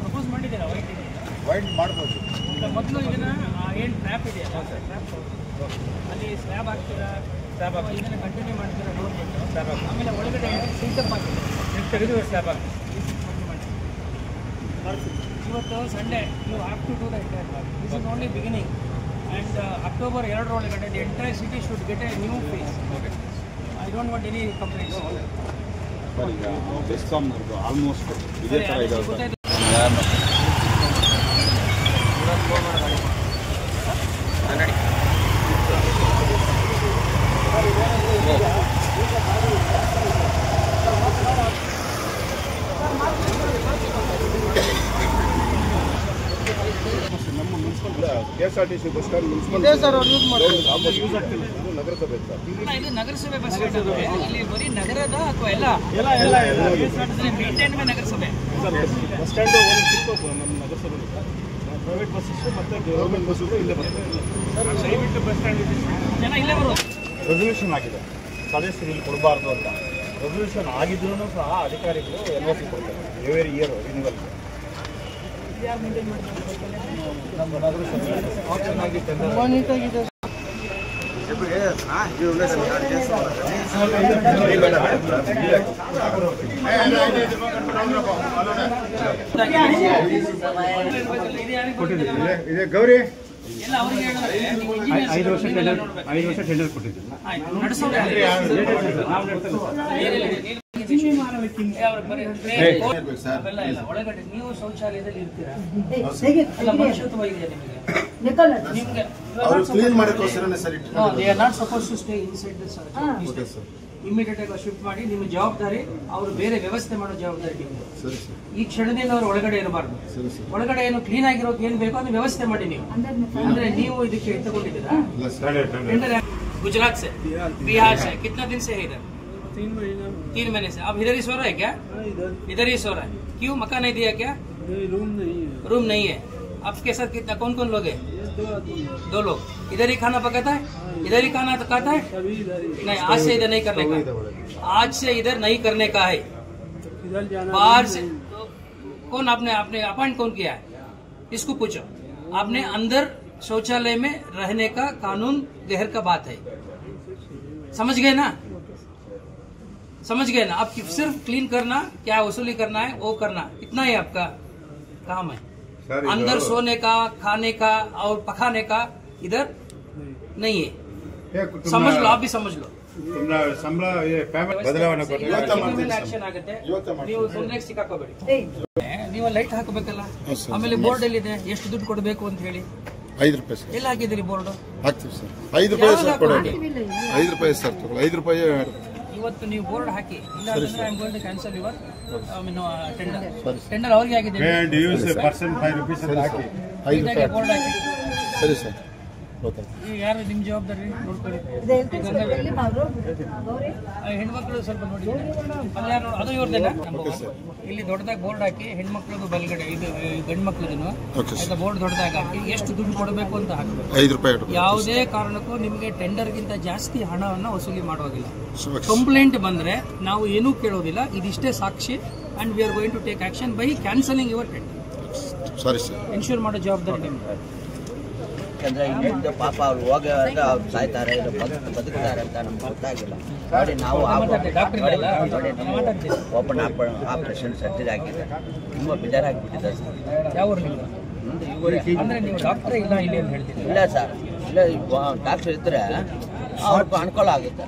ಪ್ರಪೋಸ್ ಮಾಡಿದ್ದೀರಾ ವೈಡ್ ಮಾಡ್ಬೋದು. ಮೊದಲು ಇದನ್ನ ಏನು ಟ್ರ್ಯಾಪ್ ಇದೆಯಲ್ಲ, ಅಲ್ಲಿ ಸ್ಲ್ಯಾಬ್ ಹಾಕ್ತೀರಾ, ಇದನ್ನ ಕಂಟಿನ್ಯೂ ಮಾಡ್ತೀರಾ ನೋಡ್ಬಿಟ್ಟು, ಆಮೇಲೆ ಒಳಗಡೆ ಸಿಂಕಪ್ ಹಾಕಿದೆ ತೆಗೆದು ಸ್ಲ್ಯಾಬ್ ಹಾಕಿ. ಇವತ್ತು Sunday, you have to do the entire work. This is only beginning. And October 2 ಒಳಗಡೆ the entire city should get a new face. I don't want any complaints. Almost ಇದೇ ಥರ ಇದೆ. KSRTC ಬಸ್ ಸ್ಟ್ಯಾಂಡ್ ಮುನ್ಸಿಪಲ್ ನಗರಸಭೆ sir, ಇದು ನಗರಸಭೆ bus stand. ಇಲ್ಲಿ ಬರೀ ನಗರದ ಅಥವಾ ಎಲ್ಲ ಮೇಂಟೈನ್ ನಗರಸಭೆ ಬಸ್ ಸ್ಟ್ಯಾಂಡ್ ನಮ್ಮ ನಗರಸಭೆ ಪ್ರೈವೇಟ್ ಬಸ್ಸಸ್ ಮತ್ತೆ ಗೌರ್ಮೆಂಟ್ ಬಸ್ಸು ಇಲ್ಲೇ ಬರ್ತದೆ. ದಯವಿಟ್ಟು ಬಸ್ ಸ್ಟ್ಯಾಂಡ್ ಜನ ಇಲ್ಲೇ ಬರೋದು. ರೆಸಲ್ಯೂಷನ್ ಆಗಿದೆ, ಸದಸ್ಯರು ಇಲ್ಲಿ ಕೊಡಬಾರ್ದು ಅಂತ. ರೆಸಲ್ಯೂಷನ್ ಆಗಿದ್ರೂ ಸಹ ಅಧಿಕಾರಿಗಳು NOC ಕೊಡ್ತಾರೆ ಎವ್ರಿ ಇಯರ್ ರಿನ್ಯೂವಲ್. ಯಾರು ಮೇಂಟೈನ್ ಮಾಡ್ತಾರೆ? ನಮ್ಮ ನಗರಸಭೆ ಚೆನ್ನಾಗಿ ತುಂಬಾ ನೀಟಾಗಿದೆ. ಇದೆ ಗೌರಿ ಎಲ್ಲ ಅವರಿಗೆ ಹೇಳಿದ್ರೆ 5 ವರ್ಷ ಟೆಂಡರ್ ಕೊಟ್ಟಿದ್ದೀವಿ. ಒಳಗಡೆ ನೀವು ಶೌಚಾಲಯದಲ್ಲಿ ಇರ್ತೀರಾ, ಮನುಷ್ಯತ್ವವಿದೆಯಾ ನಿಮಗೆ? ಇಮಿಡಿಯೇಟ್ ಆಗಿ ಶಿಫ್ಟ್ ಮಾಡಿ, ನಿಮ್ಮ ಜವಾಬ್ದಾರಿ ಅವರು ಬೇರೆ ವ್ಯವಸ್ಥೆ ಮಾಡೋ ಜವಾಬ್ದಾರಿ ನಿಮ್ದು. ಈ ಕ್ಷಣದಿಂದ ಅವರು ಒಳಗಡೆ ಇರಬಾರ್ದು. ಒಳಗಡೆ ಏನು ಕ್ಲೀನ್ ಆಗಿರೋಕೆ ಏನ್ ಬೇಕೋ ಅದನ್ನ ವ್ಯವಸ್ಥೆ ಮಾಡಿ ನೀವು. ಅಂದ್ರೆ ನೀವು ಇದಕ್ಕೆ ತಗೊಂಡಿದ್ದೀರಾ? गुजरात से, बिहार से, कितना दिन से है इधर? 3 महीने से। अब इधर ही सो रहा है क्या? इधर ही सो रहा है। क्यों? मकान नहीं दिया क्या? रूम नहीं है। आपके साथ कितना कौन कौन लोग हैं? 2 लोग। इधर ही खाना पकाता है? इधर ही खाना पकाता है? नहीं, आज से इधर नहीं करने का। आज से इधर नहीं करने का है। बाहर से कौन आपने आपने अपॉइंट कौन किया है? इसको पूछो। आपने अंदर शौचालय में रहने का कानून गहर का बात है, समझ गए ना? समझ गए ना? आप सिर्फ क्लीन करना, क्या वसूली करना है वो करना, इतना ही आपका काम है। अंदर सोने का, खाने का और पकाने का इधर नहीं है। समझ लो, आप भी समझ लो। ಸಂಬಳ ಬದಲಾವಣೆ ಆಕ್ಷನ್ ಆಗುತ್ತೆ, ನೀವು ತೊಂದರೆಗೆ ಸಿಕ್ಕಾಕೋಬೇಡಿ। ನೀವು ಲೈಟ್ ಹಾಕಬೇಕಲ್ಲ, ಆಮೇಲೆ ಬೋರ್ಡ್ ಎಲ್ಲಿದೆ, ಎಷ್ಟು ದುಡ್ಡು ಕೊಡಬೇಕು ಅಂತ ಹೇಳಿ 5 ರೂಪಾಯಿ ಸರ್ ಎಲ್ಲ ಹಾಕಿದಿರಿ ಬೋರ್ಡ್? ಹಾಕ್ತೀವಿ ಸರ್, 5 ರೂಪಾಯಿ ಸರ್ ಕೊಡೋದು, 5 ರೂಪಾಯಿ ಸರ್, 5 ರೂಪಾಯಿ ಇವತ್ತು ನೀವು ಬೋರ್ಡ್ ಹಾಕಿ, ಇಲ್ಲ ಅಂತಂದ್ರೆ I am going to cancel your tender ಅವ್ರಿಗೆ ಆಗಿದೆ, ಬೋರ್ಡ್ ಹಾಕಿ। ಸರಿ ಸರ್, ಯಾರು ನಿಮ್ ಜವಾಬ್ದಾರಿ ನೋಡ್ಕೊಳ್ಳಿ। ಹೆಣ್ಮಕ್ಳು ಸ್ವಲ್ಪ ನೋಡಿ, ಅದು ಇವ್ರದೇನಾ? ಇಲ್ಲಿ ದೊಡ್ಡದಾಗಿ ಬೋರ್ಡ್ ಹಾಕಿ, ಹೆಣ್ಮಕ್ಳದು ಬಲಗಡೆ, ಇದು ಗಂಡು ಮಕ್ಳದನ್ನು ಆಯ್ತಾ, ಬೋರ್ಡ್ ದೊಡ್ಡದಾಗಿ ಹಾಕಿ ಎಷ್ಟು ದುಡ್ಡು ಕೊಡಬೇಕು ಅಂತ ಹಾಕಬೇಕು। 5 ರೂಪಾಯಿ ಯಾವುದೇ ಕಾರಣಕ್ಕೂ ನಿಮಗೆ ಟೆಂಡರ್ಗಿಂತ ಜಾಸ್ತಿ ಹಣವನ್ನು ವಸೂಲಿ ಮಾಡುವಾಗಿಲ್ಲ। ಕಂಪ್ಲೇಂಟ್ ಬಂದ್ರೆ ನಾವು ಏನೂ ಕೇಳೋದಿಲ್ಲ, ಇದಿಷ್ಟೇ ಸಾಕ್ಷಿ, and we are going to take action by cancelling your tender. ಸರಿ ಸರ್, ಇನ್ಶೂರ್ ಮಾಡೋ ಜವಾಬ್ದಾರಿ ನಿಮ್ಗೆ। ಯಾಕಂದ್ರೆ ಇನ್ನೊಂದು ಪಾಪ ಅವ್ರು ಹೋಗೋವಾಗ ಅವ್ರು ಸಾಯ್ತಾರೆ, ಇಲ್ಲ ಬದುಕ್ತಾರೆ ಅಂತ ನಮ್ಗೆ ಗೊತ್ತಾಗಿಲ್ಲ ನೋಡಿ। ನಾವು ಓಪನ್ ಆಪರೇಷನ್ ಸರ್ಜರಿ ಆಗಿದೆ, ತುಂಬ ಬೇಜಾರಾಗಿಬಿಟ್ಟಿದೆ ಸರ್। ಯಾವ ಅಂದ್ರೆ ನೀವು ಡಾಕ್ಟರ್ ಇಲ್ಲ ಇಲ್ಲಿ ಅಂತ ಹೇಳ್ತೀನಿ? ಇಲ್ಲ ಸರ್, ಇಲ್ಲ ಡಾಕ್ಟರ್ ಇದ್ರೆ ಸ್ವಲ್ಪ ಅನುಕೂಲ ಆಗುತ್ತೆ,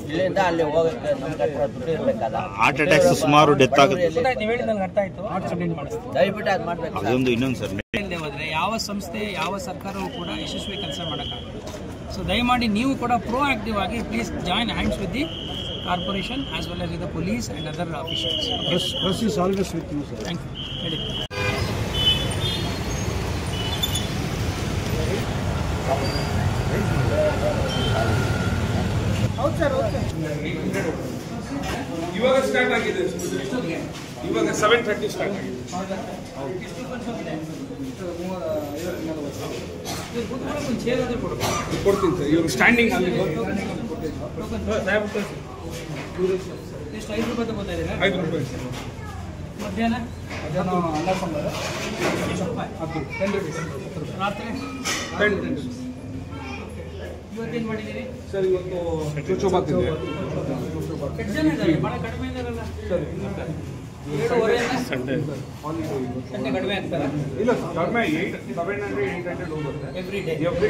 ಇಲ್ಲಿಂದ ಅಲ್ಲಿ ಹೋಗಕ್ಕೆ ನಮ್ಗೆ ಹತ್ರ ದುಡ್ಡು ಇರಬೇಕಲ್ಲ। ಹಾರ್ಟ್ ಅಟ್ಯಾಕ್ ಸುಮಾರು ಡೆತ್ ಆಗುತ್ತೆ, ನೀವು ಹೇಳಿದ ನನಗೆ ಅರ್ಥ ಆಯ್ತು, ದಯವಿಟ್ಟು ಅದು ಮಾಡ್ಬೇಕು। ಅದೊಂದು ಇನ್ನೊಂದು ಸರ್, ಹೋದ್ರೆ ಯಾವ ಸಂಸ್ಥೆ ಯಾವ ಸರ್ಕಾರವೂ ಕೂಡ ಯಶಸ್ವಿ ಕೆಲಸ ಮಾಡೋಕ್ಕಾಗಲ್ಲ। ಸೊ ದಯಮಾಡಿ ನೀವು ಕೂಡ ಪ್ರೋಆಕ್ಟಿವ್ ಆಗಿ please join hands with the corporation as well as with the police and other officials. Thank you. ಹೇಳಿ ಇವಾಗ ಸ್ಟಾರ್ಟ್ ಆಗಿದೆ, ಇವಾಗ 7:30 ಸ್ಟಾರ್ಟ್ ಆಗಿದೆ। ಕೊಡ್ತೀನಿ ಸರ್, ಇವರು ಸ್ಟ್ಯಾಂಡಿಂಗ್ ಅಲ್ಲಿ ಎಷ್ಟು 5 ರೂಪಾಯಿ ತಗೋತಾ ಇದ್ದೀರಾ? 5 ರೂಪಾಯಿ ಸರ್। ಮಧ್ಯಾಹ್ನ ಅನ್ನ ಸಾಂಬಾರು ಎಷ್ಟು ರೂಪಾಯಿ? 10 ರೂಪಾಯಿ ರಾತ್ರಿ 10 ರೂಪಾಯಿ ಇವತ್ತೇನು ಮಾಡಿದ್ದೀರಿ ಸರ್? ಇವತ್ತು ಚುಚ್ಚುಬಾತ್ ಇದೆ। ಎಷ್ಟು ಜನ ಇದ್ದಾರೆ? ಭಾಳ ಕಡಿಮೆ ಇದ್ದಾರಲ್ಲ ಸರ್, 7:30 ಸಂಡೆ ಕಡಿಮೆ ಆಗ್ತಾರೆ? ಇಲ್ಲ ಸರ್, ಕಡಿಮೆ 700 800 ಹೋಗುತ್ತೆ ಎವ್ರಿ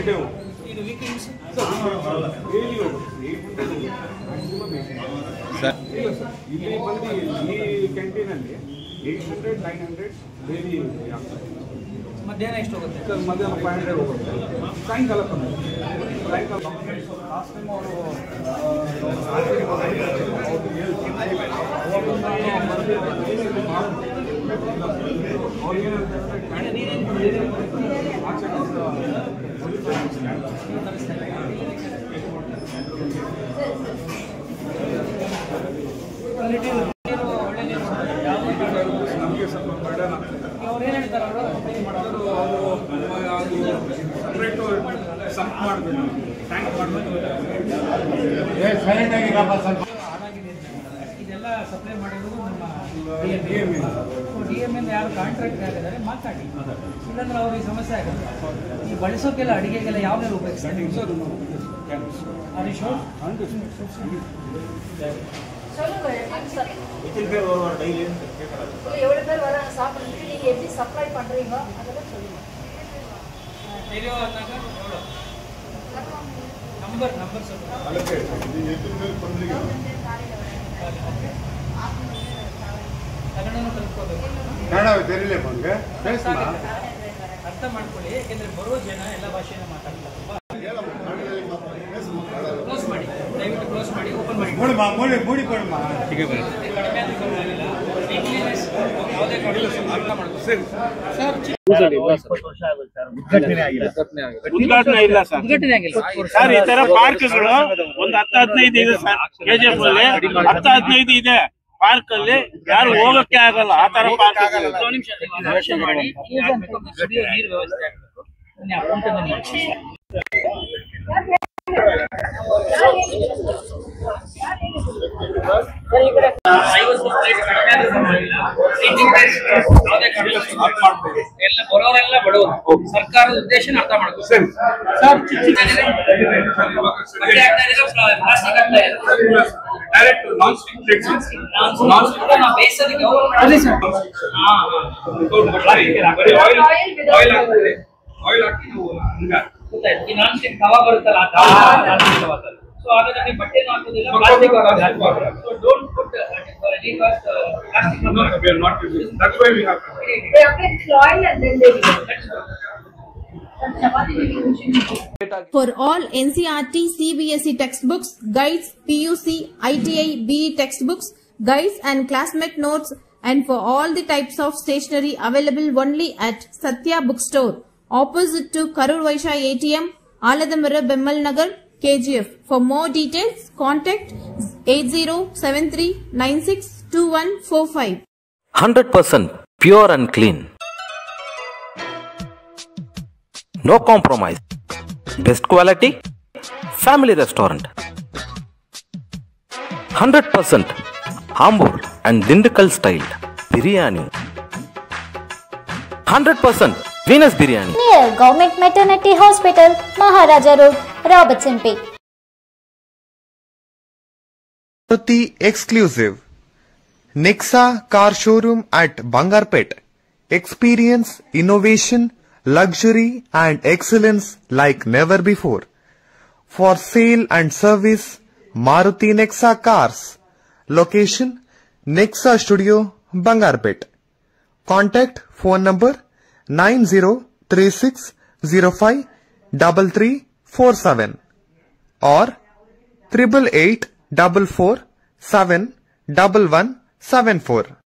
ಡೇ ಹೋಗುತ್ತೆ। ಇದು ವೀಕೆಂಡ್ಸ್ ಡೈಲಿ ಹೋಗುತ್ತೆ 800 ಮ್ಯಾಕ್ಸಿಮಮ್ 800 ಸರ್। ಇಲ್ಲ ಸರ್, ಇಲ್ಲಿ ಬಂದು ಈ ಕ್ಯಾಂಟೀನಲ್ಲಿ 800 900 ಡೈಲಿ ಆಗ್ತದೆ। ಮಧ್ಯಾಹ್ನ ಎಷ್ಟು ಹೋಗುತ್ತೆ ಸರ್? ಮಧ್ಯಾಹ್ನ 500 ಹೋಗುತ್ತೆ, ಸಾಯಂಕಾಲ ಸಾಯಂಕಾಲ ಲಾಸ್ಟ್ ಟೈಮ್ ಅವರು ನಮಗೆ ಸ್ವಲ್ಪ ಬರ್ಡನ್ ಆಗ್ತದೆ। ಅವ್ರು ಏನು ಹೇಳ್ತಾರೆ? ಸಪ್ರೇಟು ಸಂಪ್ ಮಾಡಬೇಕು, ಟ್ಯಾಂಕ್ ಮಾಡಬೇಕು, ಇದೆಲ್ಲ ಸಪ್ಲೈ ಮಾಡಿರೋದು ನಮ್ಮ DMN ಯಾರು ಕಾಂಟ್ರಾಕ್ಟ್ ಆಗಿದ್ದಾರೆ ಮಾತಾಡಿ, ಇಲ್ಲಾಂದ್ರೆ ಅವ್ರಿಗೆ ಸಮಸ್ಯೆ ಆಗುತ್ತೆ। ಈ ಬಳಸೋಕೆಲ್ಲ ಅಡಿಗೆಗೆಲ್ಲ ಯಾವ ನೀರು ಉಪಯೋಗಿಸ್ತಾರೆ? எவ்வளவு பேர் வராங்க சாப்பிடுறதுக்கு, நீங்க எப்படி சப்ளை பண்றீங்க அதெல்லாம் சொல்லுங்க। நம்பர் சொல்லுங்க। ಅರ್ಥ ಮಾಡ್ಕೊಳ್ಳಿ, ಯಾಕೆಂದ್ರೆ ಬರೋ ಜನ ಎಲ್ಲ ಭಾಷೆನ ಮಾತಾಡ್ತಾರೆ। ಕ್ಲೋಸ್ ಮಾಡಿ, ದಯವಿಟ್ಟು ಕ್ಲೋಸ್ ಮಾಡಿ, ಓಪನ್ ಮಾಡಿ, ಉದ್ಘಾಟನೆ ಇಲ್ಲ ಸರ್। ಸರ್ ಈ ತರ ಪಾರ್ಕ್ಗಳು ಒಂದು 10-15 ಇದೆ ಸರ್, KGF ಅಲ್ಲಿ 10-15 ಇದೆ ಪಾರ್ಕ್ ಅಲ್ಲಿ, ಯಾರು ಹೋಗಕ್ಕೆ ಆಗಲ್ಲ ಆ ತರ ಪಾರ್ಕ್ ಆಗಲ್ಲ। ನೀರು ವ್ಯವಸ್ಥೆ ಎಲ್ಲ ಬರೋರೆಲ್ಲ ಬಡವರು. ಸರ್ಕಾರದ ಉದ್ದೇಶನ ಅರ್ಥ ಮಾಡ್ಕೊ. ಸರಿ ಡೈರೆಕ್ಟ್ ನಾನ್ ಸ್ಟಿಕ್ ಪ್ಲೇಟ್ಸ್ ಬೇಯಿಸೋದಕ್ಕೆ ಆಯಿಲ್ ಹಾಕಿ ನಾವು ಈ ನಾನ್ ಸ್ಟಿಕ್ ತವಾ ಬರುತ್ತಲ್ಲ ಸೊ ಹಾಗಾದ್ರೆ ನೀವು ಬಟ್ಟೆನೂ ಹಾಕೋದಿಲ್ಲ, ಪ್ಲಾಸ್ಟಿಕ್ ಹಾಕೋದಿಲ್ಲ. So don't put plastic. we are not using. That's why we have. They apply oil and then they For all NCERT, CBSE textbooks, guides, PUC, ITI, BE textbooks, guides and classmate notes, and for all the types of stationery available only at Satya Bookstore, opposite to Karur Vaishya ATM, Aladamara, Bemmal Nagar, KGF. For more details, contact 8073962145. 100% pure and clean. No compromise. Best quality. Family restaurant. 100% Ambur and Dindukal style biryani. 100% Venus biryani. Near Government Maternity Hospital, Maharaja Road, Robertson Peak. Maruti exclusive Nexa car showroom at Bangarpet. Experience, innovation, luxury and excellence like never before. For sale and service, Maruti Nexa cars. Location, Nexa Studio, Bangarpet. Contact phone number 9036053347 or 8884471174.